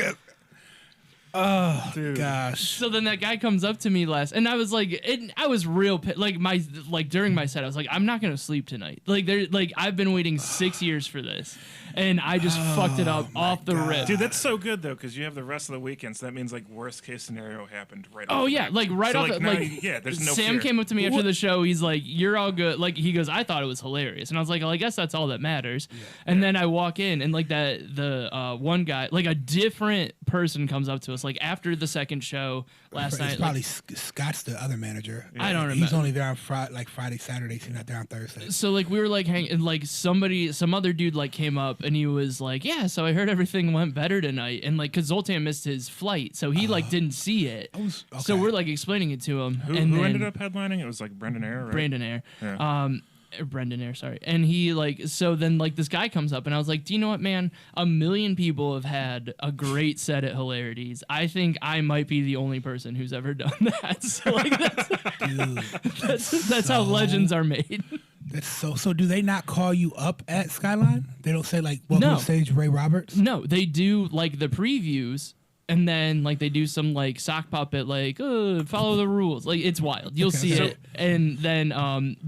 Oh, Dude. gosh. So then that guy comes up to me and I was like, I was real during my set. I was like, I'm not gonna sleep tonight. I've been waiting 6 years for this, and I just fucked it up off the rip. Dude, that's so good though, because you have the rest of the weekend, so that means like worst case scenario happened right. Oh off yeah, the like right so, off. There's no Sam fear. came up to me after the show. He's like, "You're all good." Like he goes, "I thought it was hilarious," and I was like, "Well, I guess that's all that matters." Yeah. And then I walk in, and like the one guy, like a different person, comes up to us like after the second show last night. It's probably Scott's the other manager. I don't remember. He's only there on Friday, Saturday. He's not there on Thursday. So like we were like hanging, and like some other dude like came up and he was like, yeah, so I heard everything went better tonight, and like cause Zoltan missed his flight, so he like didn't see it. Okay. So we're like explaining it to him. Who ended up headlining? It was like Brendan Ayer, right? Brandon Ayer. Yeah. Brendan Ayer, sorry. And he so then like this guy comes up and I was like, do you know what, man? 1 million people have had a great set at Hilarities. I think I might be the only person who's ever done that. So like that's how legends are made. That's so do they not call you up at Skyline? They don't say like, welcome No. to stage Ray Roberts? No, they do like the previews. And then like they do some like sock puppet like follow the rules, like it's wild. You'll see it, and then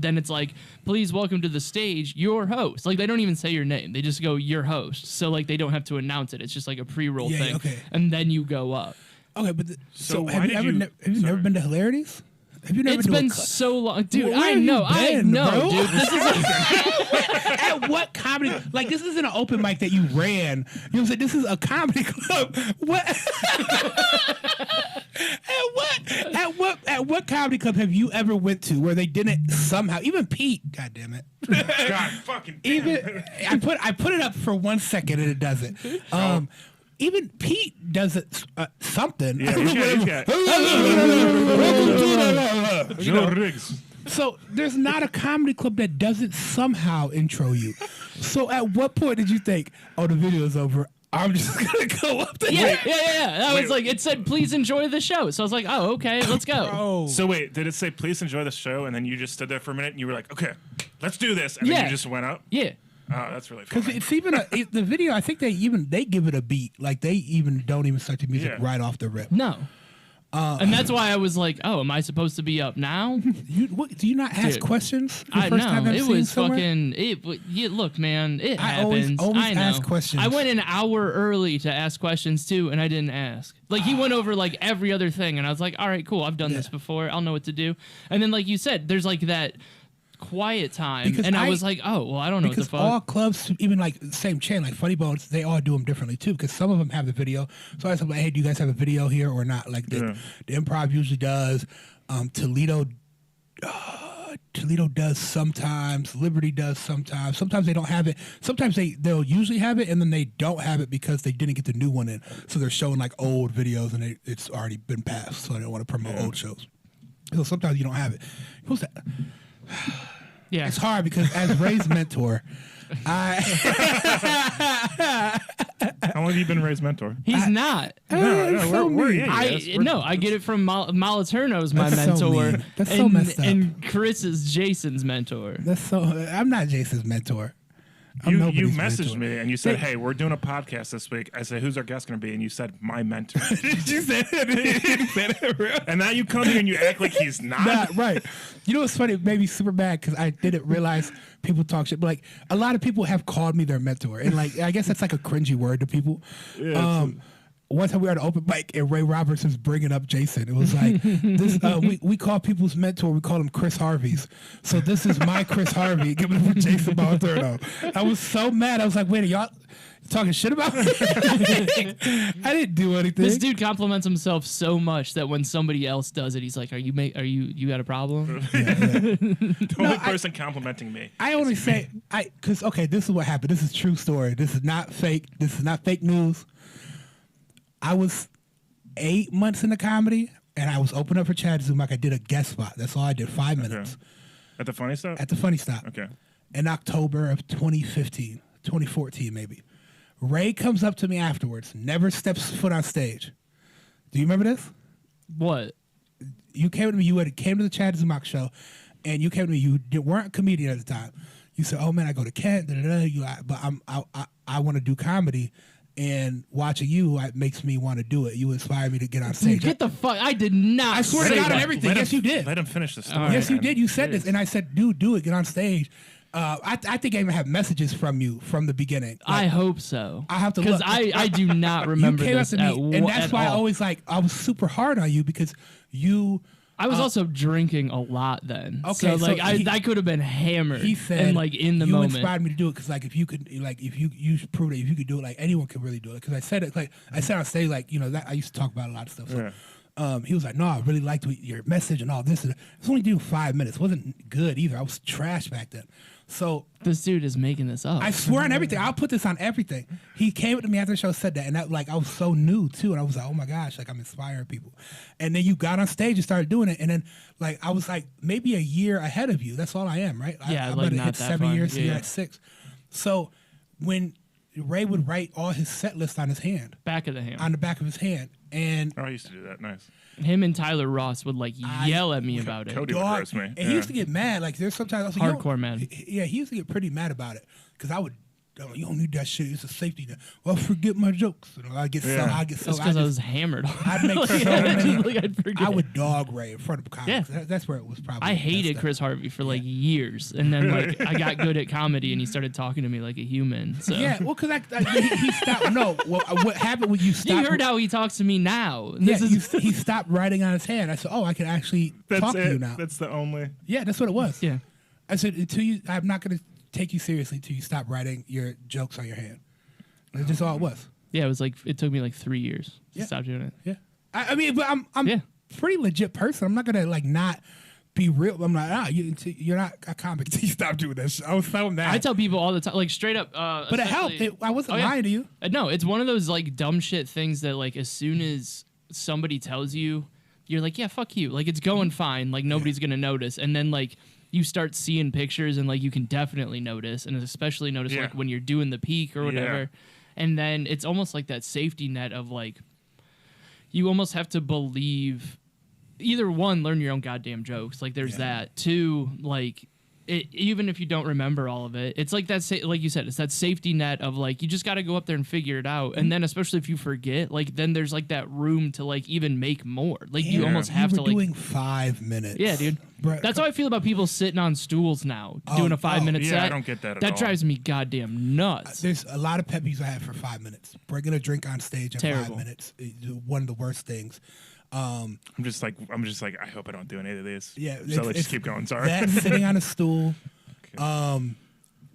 it's like, please welcome to the stage your host. Like they don't even say your name, they just go your host. So like they don't have to announce it. It's just like a pre-roll thing, okay. and then you go up. Okay, but So have you never been to Hilarities? Have you never It's been been to a so long, dude. Where I have you know, been, bro? dude. This is At what comedy? Like, this isn't an open mic that you ran. You know what I'm saying? This is a comedy club. What? At what comedy club have you ever went to where they didn't somehow? Even Pete, God damn it. God fucking damn Even it. I put it up for 1 second and it doesn't. Even Pete does it something. Yeah, he's got You know? Joe Riggs. So there's not a comedy club that doesn't somehow intro you. So at what point did you think, oh, the video's over, I'm just gonna go up there? yeah. I was like, it said, please enjoy the show. So I was like, oh, okay, let's go. Bro. So wait, did it say please enjoy the show, and then you just stood there for a minute and you were like, okay, let's do this, and then Yeah. you just went up? Yeah. Oh, that's really Because funny. it's even the video. I think they give it a beat. Like they even don't even start the music Yeah. right off the rip. No. And that's why I was like, oh, am I supposed to be up now? Do you not ask Dude, questions? The I first time know. I've It seen was somewhere? fucking. Yeah, look, man, it I always happens. I know. ask questions. I went an hour early to ask questions too, and I didn't ask. Like he went over like every other thing, and I was like, all right, cool, I've done this before. I'll know what to do. And then, like you said, there's like that quiet time, Because and I I- was like, oh, well, I don't know what the Because fuck. all clubs, even like same chain, like Funny Bones, they all do them differently too. Because some of them have the video. So I was like, hey, do you guys have a video here or not? Like the Improv usually does. Toledo does sometimes. Liberty does sometimes. Sometimes they don't have it. Sometimes they'll usually have it and then they don't have it because they didn't get the new one in. So they're showing like old videos and it's already been passed. So they don't want to promote old shows. So sometimes you don't have it. Who's that? Yeah. It's hard because as Ray's mentor, How long have you been Ray's mentor? He's not. I get it from Moliterno's my That's so mentor. mean. That's so messed up. And Chris is Jason's mentor. I'm not Jason's mentor. I'm You nobody's messaged mentor. me and you said, hey, we're doing a podcast this week. I said, who's our guest going to be? And you said, my mentor. You said it. And now you come here and you act like he's not. Not right. You know what's funny? It made me super mad because I didn't realize people talk shit. But like a lot of people have called me their mentor, and like I guess that's like a cringy word to people. One time we were at an open mic and Ray Roberts was bringing up Jason. It was like this. We call people's mentor. We call him Chris Harvey's. So this is my Chris Harvey. Give it for Jason Balthurno. I was so mad. I was like, wait, are y'all talking shit about me? I didn't do anything. This dude compliments himself so much that when somebody else does it, he's like, you got a problem? The only person complimenting me. I only say because okay, this is what happened. This is true story. This is not fake. This is not fake news. I was 8 months into comedy, and I was opening up for Chad Zumak. I did a guest spot. That's all I did, 5 minutes At the funny stuff? at the Funny Stop. Okay. In October of 2015, 2014 maybe. Ray comes up to me afterwards, never steps foot on stage. Do you remember this? What? You came to me. You came to the Chad Zumak show, and you came to me. You weren't a comedian at the time. You said, "Oh man, I go to Kent, but I want to do comedy." And watching you makes me want to do it. You inspired me to get on stage. Get the fuck! I did not. I swear to God on everything. Yes, you did. Let him finish the story. Yes, you man. did. You said this, and I said, "Dude, do it. Get on stage." I think I even have messages from you from the beginning. I hope so. I have to because look. I do not remember you came this up to me, and that's why all. I always I was super hard on you because you. I was also drinking a lot then. Okay, so so I could have been hammered. He said, and like in the you moment. inspired me to do it because like if you could you proved that if you could do it, like anyone could really do it. Because I said it I said on stage that I used to talk about a lot of stuff. So, he was like, no, I really liked your message and all this. It was only doing 5 minutes. It wasn't good either. I was trash back then. So This dude is making this up. I swear on everything. I'll put this on everything. He came up to me after the show, said that, and that I was so new too, and I was like, oh my gosh, I'm inspiring people. And then you got on stage and started doing it, and then I was like maybe a year ahead of you. That's all I am, right? Yeah, I'm like about to not hit that 7 far. years, so Yeah. you're at 6. So when Ray would write all his set list on his hand, Back of the hand. on the back of his hand, and Oh, I used to do that. Nice. Him and Tyler Ross would yell at me about it. Cody would dog, roast me. and he used to get mad. Like there's sometimes I was like, Hardcore man. Yeah, he used to get pretty mad about it because I would You don't need that shit. It's a safety net. Well, forget my jokes. I get so. That's because I was hammered. I'd make so many. Like I'd forget. I would dog Ray in front of comics. Yeah. That's where it was probably. I hated Chris Harvey for like years, and then like I got good at comedy, and he started talking to me like a human. So Yeah, well, because he stopped. No, well, what happened when you stopped? you heard how he talks to me now. Yeah, he stopped writing on his hand. I said, "Oh, I can actually talk to you now." That's the only. Yeah, that's what it was. Yeah. I said, "Until you, I'm not going to take you seriously until you stop writing your jokes on your hand." That's just all it was. Yeah, it was like it took me like 3 years to Yeah. stop doing it. Yeah, I mean, but I'm Yeah. pretty legit person. I'm not gonna like not be real. I'm like, you're not a comic until you stop doing that shit. I was so mad. I tell people all the time, like straight up. but it helped. especially- I wasn't Oh, yeah. lying to you. No, it's one of those like dumb shit things that like as soon as somebody tells you, you're like, yeah, fuck you. Like it's going fine. Like nobody's gonna notice. And then like you start seeing pictures and like you can definitely notice, and especially notice Yeah. like when you're doing the peak or whatever. Yeah. And then it's almost like that safety net of like you almost have to believe either one, learn your own goddamn jokes. Like there's that. Two, like even if you don't remember all of it, it's like that. Like you said, it's that safety net of like you just got to go up there and figure it out. And then especially if you forget, like then there's like that room to like even make more. Like you almost have you to were like doing 5 minutes. yeah, dude. Bruh, That's how I feel about people sitting on stools now, doing a 5-minute yeah, set. I don't get that at That all. drives me goddamn nuts. There's a lot of pet peeves I have for 5 minutes. Bringing a drink on stage in Terrible. 5 minutes is one of the worst things. I'm just like, I hope I don't do any of this. Yeah, So let's just keep going. Sorry. That sitting on a stool,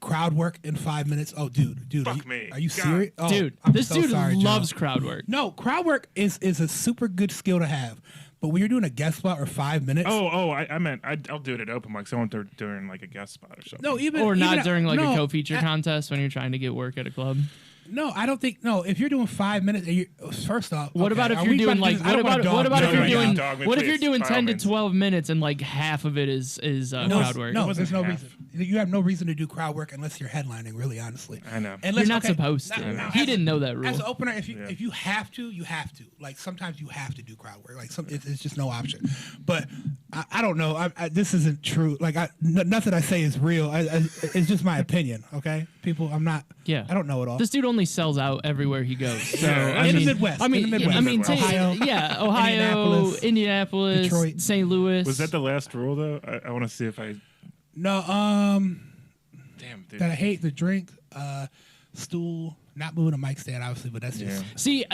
crowd work in 5 minutes. Oh, dude, Fuck me. Are you God. serious? Oh, Dude, I'm this so dude sorry, Joe. loves crowd work. No, crowd work is a super good skill to have. But when you're doing a guest spot or 5 minutes, I meant I'll do it at open mics. I won't do it during like a guest spot or something. no, even Or not even- during like no, a co-feature contest when you're trying to get work at a club. No, I don't think. No, if you're doing 5 minutes, and first off, What okay, about if are you're we doing about to like do this? I don't wanna what about dog if you're right doing now. Dog me, what if you're please, doing by all 10 to means. 12 minutes and like half of it is crowd work? No, wasn't there's no half. reason. You have no reason to do crowd work unless you're headlining. Really, honestly, I know. Unless, You're not okay, supposed to. now, He as- didn't know that rule. As an opener, if you Yeah. if you have to, you have to. Like sometimes you have to do crowd work. Like it's just no option. But I don't know. This isn't true. Like nothing I say is real. It's just my opinion. Okay, people. I'm not. Yeah. I don't know it all. This dude only sells out everywhere he goes. So Yeah. I In the mean, Midwest, I mean, in the Midwest. I mean, Ohio, Ohio, Indianapolis, Detroit. St. Louis. Was that the last rule though? I want to see if I. No. Damn, dude. That I hate the drink. Stool. Not moving a mic stand, obviously, but that's just. Yeah. See,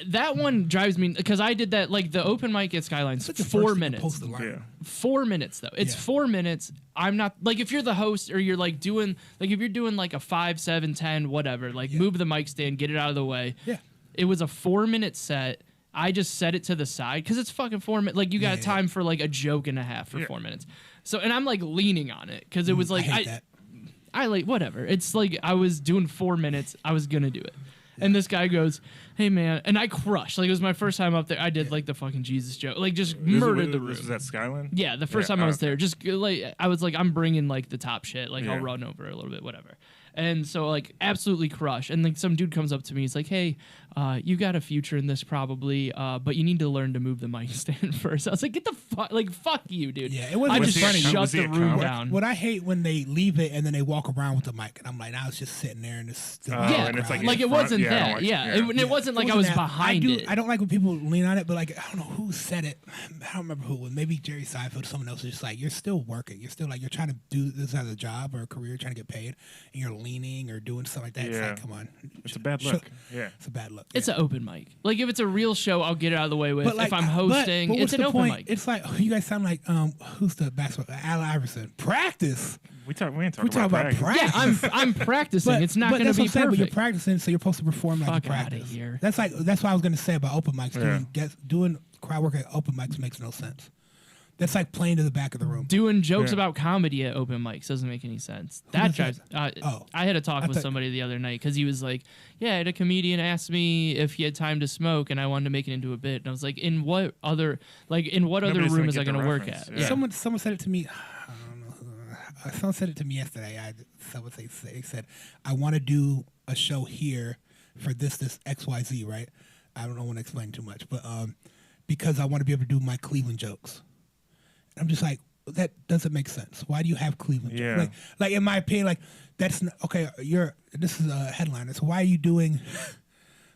that one drives me because I did that like the open mic at Skyline's Such a 4 first minutes. supposed to learn. Yeah. 4 minutes though. It's Yeah. 4 minutes. I'm not like if you're the host or you're like doing like if you're doing like a 5, 7, 10, whatever, like move the mic stand, get it out of the way. Yeah. It was a 4-minute set. I just set it to the side because it's fucking 4 minutes. Like you got Yeah. time for like a joke and a half for Yeah. 4 minutes. So and I'm like leaning on it because it was like I hate that. I like whatever. It's like I was doing 4 minutes. I was gonna do it. And this guy goes, "Hey man," and I crushed. Like it was my first time up there. I did like the fucking Jesus joke, like just murdered the room. This was at Skyline. Yeah, the first Yeah, time I was okay. there, just like I was like, I'm bringing like the top shit. Like I'll Yeah. run over a little bit, whatever. And so like absolutely crush. And like some dude comes up to me, he's like, "Hey, you got a future in this probably, but you need to learn to move the mic stand first." I was like, "Get the fuck, like fuck you, dude." Yeah, it wasn't I was just funny. shut Was he the a room comic? down. What I hate when they leave it and then they walk around with the mic, and I'm like, now it's just sitting there and it's. Yeah, and it's like like in it front. wasn't Yeah, I don't that. like- Yeah, yeah. It wasn't like I was that. behind it. I don't like when people lean on it, but like I don't know who said it. I don't remember who it was. Maybe Jerry Seinfeld or someone else was just like, you're still working. You're still like you're trying to do this as a job or a career, trying to get paid, and you're leaning or doing stuff like that. It's Yeah. like, come on, It's a bad look. Yeah. It's a bad look. It's yeah. an open mic. Like if it's a real show, I'll get it out of the way with. But If I'm hosting, but it's what's an the open point? mic. It's like you guys sound like who's the basketball? Al Iverson. Practice. We ain't We talking talk about practice. practice. Yeah, I'm practicing. It's not going to that's be what I'm saying, but you're perfect. practicing, so you're supposed to perform like Fuck you outta practice. here. That's what I was gonna say about open mics. Yeah. Doing crowd work at open mics makes no sense. That's like playing to the back of the room. Doing jokes Yeah. about comedy at open mics doesn't make any sense. That does drives. Oh. I had a talk I with thought- somebody the other night because he was like, "Yeah, I had a comedian ask me if he had time to smoke, and I wanted to make it into a bit." And I was like, "In what other Nobody's room gonna is I get going to the work reference, at?" yeah. Yeah. Someone said it to me. I don't know. Someone said it to me yesterday. Someone said, "I want to do a show here for this XYZ." Right? I don't want to explain too much, but because I want to be able to do my Cleveland jokes. And I'm just like, that doesn't make sense. Why do you have Cleveland? Yeah. Like in my opinion, like that's okay. This is a headliner. So why are you doing?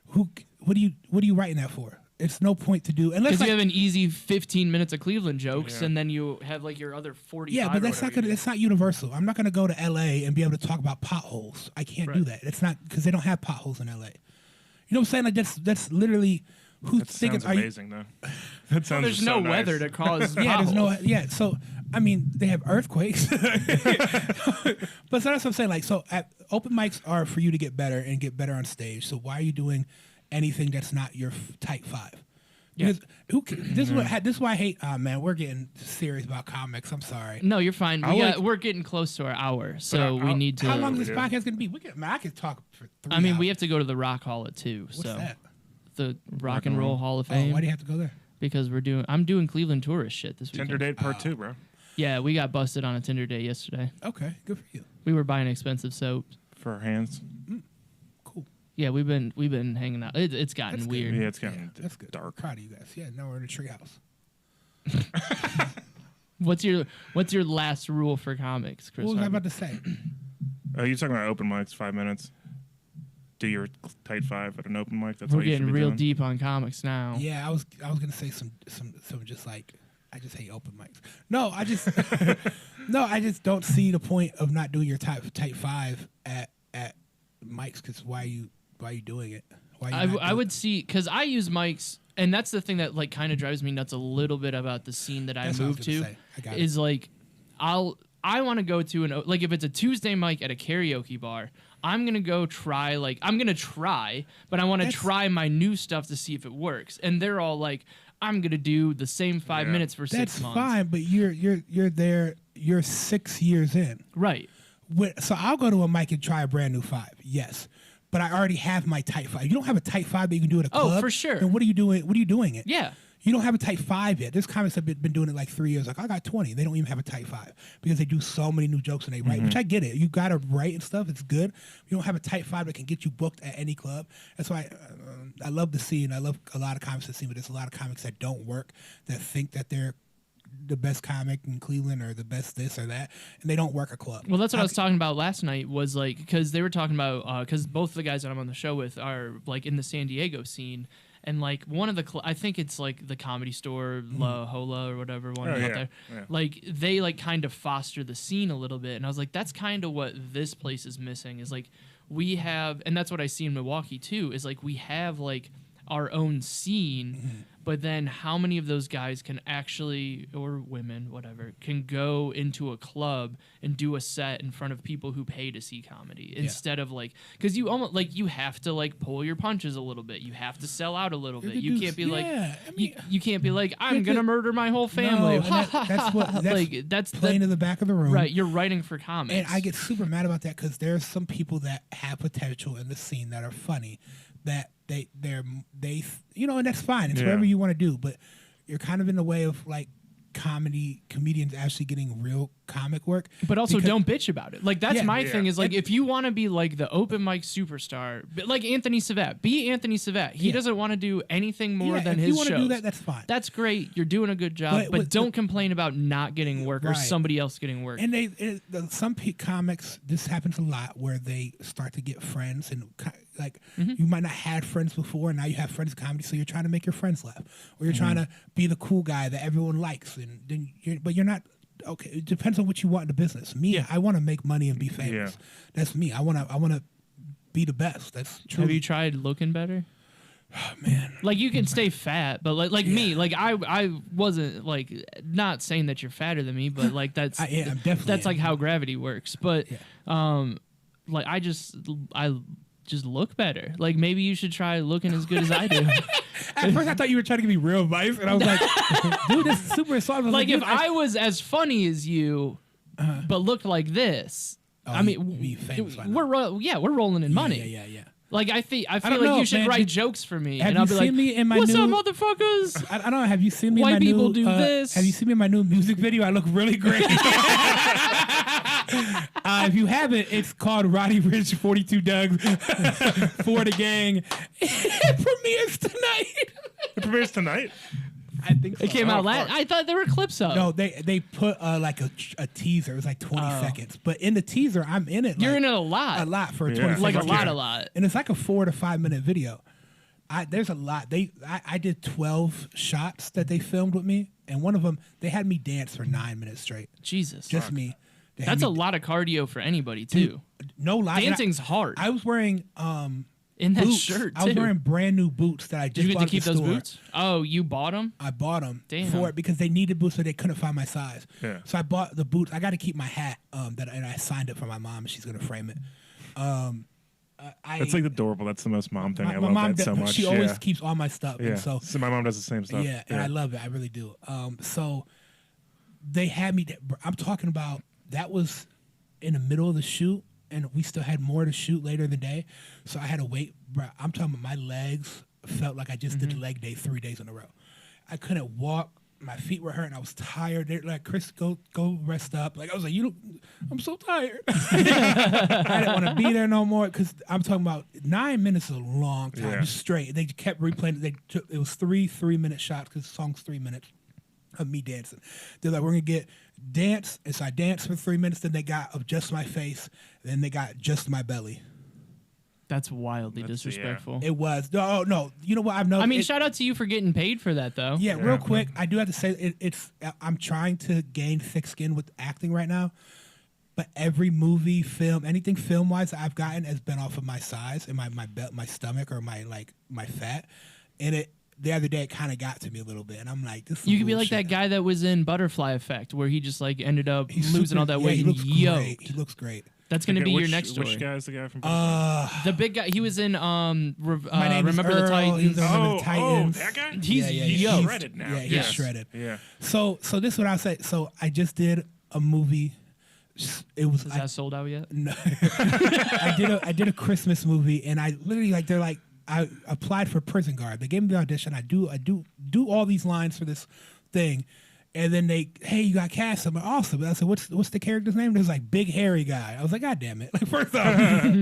What are you writing that for? It's no point to do unless Because you have an easy 15 minutes of Cleveland jokes, and then you have like your other 45. Yeah, but that's not gonna. It's not universal. I'm not gonna go to L.A. and be able to talk about potholes. I can't do that. It's not because they don't have potholes in L.A. You know what I'm saying? Like that's literally who's That thinking. sounds amazing, though. That sounds There's so no nice. weather to cause. Yeah, there's no. potholes. Yeah, so I mean, they have earthquakes, but so that's what I'm saying. Like, so open mics are for you to get better and get better on stage. So why are you doing anything that's not your type 5? Because this is why I hate. Oh man, we're getting serious about comics. I'm sorry. No, you're fine. We're getting close to our hour, so we need to. How long is this podcast gonna be? I could talk for 3 I mean, hours. we have to go to the Rock Hall at 2. What's so that? the Rock and Roll Hall of Fame. Why do you have to go there? Because I'm doing Cleveland tourist shit this weekend. Tinder date part 2, bro. Yeah, we got busted on a Tinder date yesterday. Okay, good for you. We were buying expensive soap. For our hands. Cool. Yeah, we've been hanging out. It's gotten That's good. weird. Yeah, it's getting That's good. dark. Proud of you guys. Yeah, now we're in a treehouse. What's your last rule for comics, Chris? What was I Harvey? about to say? Oh, you're talking about open mics, 5 minutes. Do your tight 5 at an open mic. That's We're what you should getting be real doing. deep on comics now. Yeah, I was gonna say some just like I just hate open mics. No, I just I just don't see the point of not doing your type 5 at mics because why are you doing it? Why are you I would see because I use mics, and that's the thing that like kind of drives me nuts a little bit about the scene that I That's what I was moved gonna to say. I got is like I want to go to like if it's a Tuesday mic at a karaoke bar, I'm gonna go try but I want to try my new stuff to see if it works, and they're all like, I'm gonna do the same 5 minutes for 6 That's months. fine, but you're there. You're 6 years in. Right. So I'll go to a mic and try a brand new 5. Yes. But I already have my type 5. You don't have a type 5 that you can do at a club. Oh, for sure. Then what are you doing? What are you doing it? Yeah. You don't have a type 5 yet. There's comics that have been doing it like 3 years. Like, I got 20. They don't even have a type 5 because they do so many new jokes and they write, which I get it. You got to write and stuff. It's good. You don't have a type 5 that can get you booked at any club. That's why I love the scene. I love a lot of comics that scene, but there's a lot of comics that don't work, that think that they're the best comic in Cleveland or the best this or that, and they don't work a club. Well, that's what I was talking about last night was like because they were talking about because both the guys that I'm on the show with are like in the San Diego scene. And like one of the, I think it's like the Comedy Store, La Jolla or whatever one out there. Yeah. Like they like kind of foster the scene a little bit, and I was like, that's kind of what this place is missing. Is like we have, and that's what I see in Milwaukee too. Is like we have like our own scene, but then how many of those guys can actually, or women, whatever, can go into a club and do a set in front of people who pay to see comedy instead of like, because you almost like you have to like pull your punches a little bit, you have to sell out a little bit. You can't be like, you can't be like, I'm gonna murder my whole family. No, that's like that's playing in the back of the room, right? You're writing for comics, and I get super mad about that because there's some people that have potential in the scene that are funny, that they you know, and that's fine. It's whatever you want to do, but you're kind of in the way of like comedians actually getting real comic work. But also don't bitch about it. Like that's my thing is like And if you want to be like the open mic superstar, like Anthony Savat, be Anthony Savat. He doesn't want to do anything more than his shows. If you want to do that, that's fine. That's great. You're doing a good job, but don't complain about not getting work or somebody else getting work. And some comics, this happens a lot where they start to get friends and like you might not have friends before, and now you have friends in comedy, so you're trying to make your friends laugh, or you're trying to be the cool guy that everyone likes, and then but you're not. Okay, it depends on what you want in the business. Me, I want to make money and be famous. Yeah. That's me. I want to be the best. That's true. Have you tried looking better? Oh, man. Like you can stay fat, but like me, like I wasn't like not saying that you're fatter than me, but like that's I'm definitely that's like how gravity works. But like I just look better. Like maybe you should try looking as good as I do. At first, I thought you were trying to give me real advice, and I was like, "Dude, this is super insulting." Like if I was as funny as you, but looked like this, I mean, you'd be famous by now. we're rolling in money. Yeah. Like I feel don't like know, you should man. write jokes for me, Have and I'll you be like, seen me in my "What's new- up, motherfuckers?" I don't know. Have you seen me? White in my people new, do this. Have you seen me in my new music video? I look really great. If you haven't, it's called Roddy Rich 42 Doug for the Gang. It premieres tonight. It premieres tonight. I think so. It came out fuck. last. I thought there were clips of. No, they put like a teaser. It was like 20 seconds. But in the teaser, I'm in it. You're like, in it a lot. a lot for a Yeah. 20 Like a second lot, teaser. a lot. And it's like a 4 to 5 minute video. There's a lot. I did 12 shots that they filmed with me, and one of them they had me dance for 9 minutes straight. Jesus. Just me. They had That's a me- lot of cardio for anybody, too. No lie. and Dancing's hard. I was wearing in that boots. shirt, too. I was wearing brand new boots that I just Did you get bought to at keep the those store. boots? Oh, you bought them? I bought them Damn. for it because they needed boots, so they couldn't find my size. Yeah. So I bought the boots. I got to keep my hat. And I signed it for my mom. She's gonna frame it. That's like adorable. That's the most mom thing. my I love mom that so much. She yeah. always keeps all my stuff. Yeah. And so my mom does the same stuff. yeah, and I love it. I really do. So they had me. I'm talking about that was in the middle of the shoot, and we still had more to shoot later in the day. So I had to wait. Bro, I'm talking about my legs felt like I just did leg day 3 days in a row. I couldn't walk. My feet were hurting. I was tired. They're like, Chris, go rest up. Like I was like, I'm so tired. I didn't want to be there no more because I'm talking about 9 minutes is a long time, Yeah. just straight. They kept replaying it. It was 3-minute shots because the song's 3 minutes of me dancing. They're like, we're gonna get dance, and so I danced for 3 minutes. Then they got of just my face. Then they got just my belly. That's wildly That's- yeah. disrespectful. It was no. You know what? I've known. I mean, shout out to you for getting paid for that, though. Yeah, Yeah. real quick, I do have to say it's. I'm trying to gain thick skin with acting right now, but every movie, film, anything film wise I've gotten has been off of my size and my stomach or my fat, and it. The other day, it kind of got to me a little bit, and I'm like, "This." Is You could be like bullshit. that guy that was in Butterfly Effect, where he just like ended up He's losing super- all that yeah, weight He and looks great. yoked. He looks great. That's going to be which, your next story. Which guy is the guy from? The big guy. He was in My name Remember is the Earl. Titans. He was in Remember the Oh, Titans. that guy. He's He's yoked. shredded now. Yeah, he's Yes. shredded. Yeah. So this is what I'll say. So I just did a movie. It was Is that sold out yet? No. I did a Christmas movie, and I literally they're like I applied for prison guard. They gave me the audition. I do all these lines for this thing, and then hey, you got cast. I'm like, awesome. And I said, what's the character's name? It was like big hairy guy. I was like, God damn it! Like first off,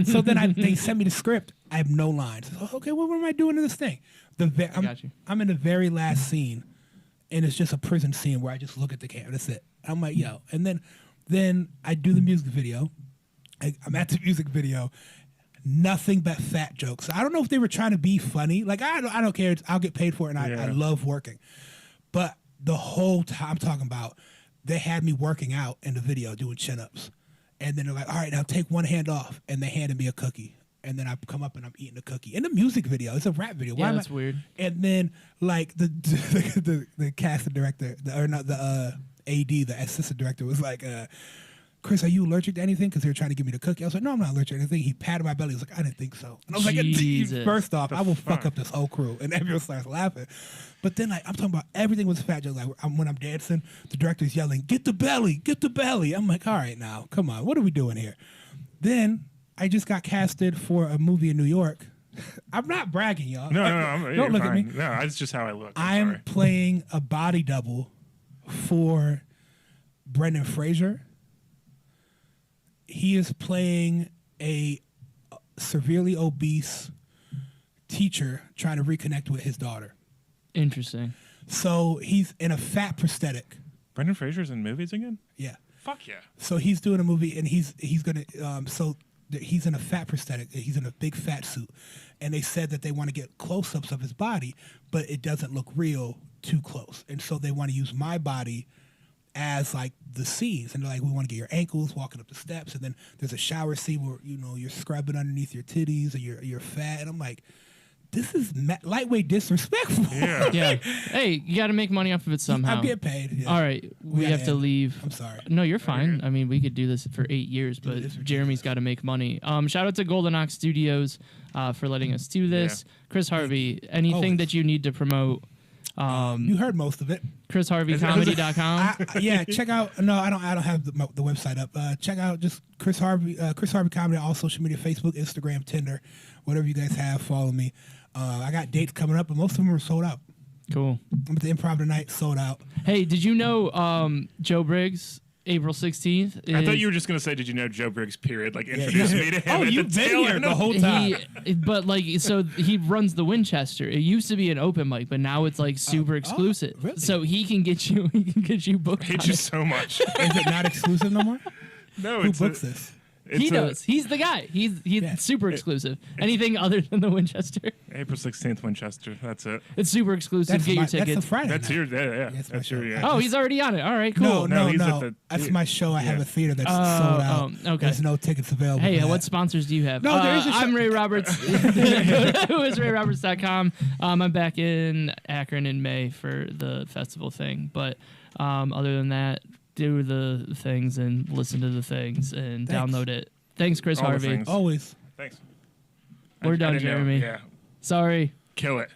so then they sent me the script. I have no lines. I was, okay, what am I doing in this thing? got you. I'm in the very last scene, and it's just a prison scene where I just look at the camera. That's it. I'm like, yo, and then I do the music video. I'm at the music video. Nothing but fat jokes. I don't know if they were trying to be funny. Like I don't care. I'll get paid for it, and I love working. But the whole time I'm talking about, they had me working out in the video doing chin-ups, and then they're like, "All right, now take one hand off," and they handed me a cookie, and then I come up and I'm eating a cookie in the music video. It's a rap video. Yeah, am that's I- weird. And then like the casting director, the AD, the assistant director was like, Chris, are you allergic to anything? Because they were trying to give me the cookie. I was like, no, I'm not allergic to anything. He patted my belly. He was like, I didn't think so. And I was Jesus. like, first off, I will fuck up this whole crew. And everyone starts laughing. But then, like, I'm talking about everything was fat jokes. Like, when I'm dancing, the director's yelling, get the belly, get the belly. I'm like, all right, now, come on. What are we doing here? Then I just got casted for a movie in New York. I'm not bragging, y'all. No, Don't look at me. No, that's just how I look. I'm sorry. playing a body double for Brendan Fraser. He is playing a severely obese teacher trying to reconnect with his daughter. Interesting. So he's in a fat prosthetic. Brendan Fraser's in movies again? Yeah. Fuck yeah. So he's doing a movie, and he's gonna. He's in a fat prosthetic. He's in a big fat suit, and they said that they want to get close-ups of his body, but it doesn't look real too close, and so they want to use my body as like the scenes, and they're like, we want to get your ankles walking up the steps, and then there's a shower scene where you're scrubbing underneath your titties or you're fat, and I'm like, this is lightweight disrespectful. Yeah. Yeah. Hey, you got to make money off of it somehow. I'm getting paid. Yeah. All right, we gotta have to end. leave. I'm sorry. No, you're fine. I mean, we could do this for 8 years, but this for Jeremy's got to make money. Shout out to Golden Ox Studios for letting us do this. Chris Harvey, anything Always. that you need to promote? You heard most of it. ChrisHarveyComedy.com. Yeah, check out. No, I don't have the website up. Check out just Chris Harvey Comedy, all social media, Facebook, Instagram, Tinder, whatever you guys have. Follow me. I got dates coming up, but most of them are sold out. Cool. I'm at the Improv tonight, sold out. Hey, did you know Joe Briggs April 16th. I thought you were just gonna say, "Did you know Joe Briggs?" Period. Like introduce me to him. Oh, at you've the been tail here end the of- whole time. But like, so he runs the Winchester. It used to be an open mic, but now it's like super exclusive. really? So he can get you booked. I hate on you it. so much. Is it not exclusive no more? No, Who it's books this? He does. He's the guy. He's super exclusive. Anything other than the Winchester, April 16th, Winchester. That's it. it's super exclusive. Get your That's a tickets. Friday. That's night. your yeah. Yes, That's my your show. yeah. Oh, he's already on it. All right, cool. No, he's at the That's theater. my show. I have Yeah. a theater that's sold out. okay. There's no tickets available. Hey, for what that. sponsors do you have? No, there is a show- I'm Ray Roberts. Who is RayRoberts.com. I'm back in Akron in May for the festival thing. But other than that, do the things and listen to the things and Thanks. download it. Thanks, Chris All the Harvey. things. Always. Thanks. We're I done, didn't know. Jeremy. Yeah. Sorry. Kill it.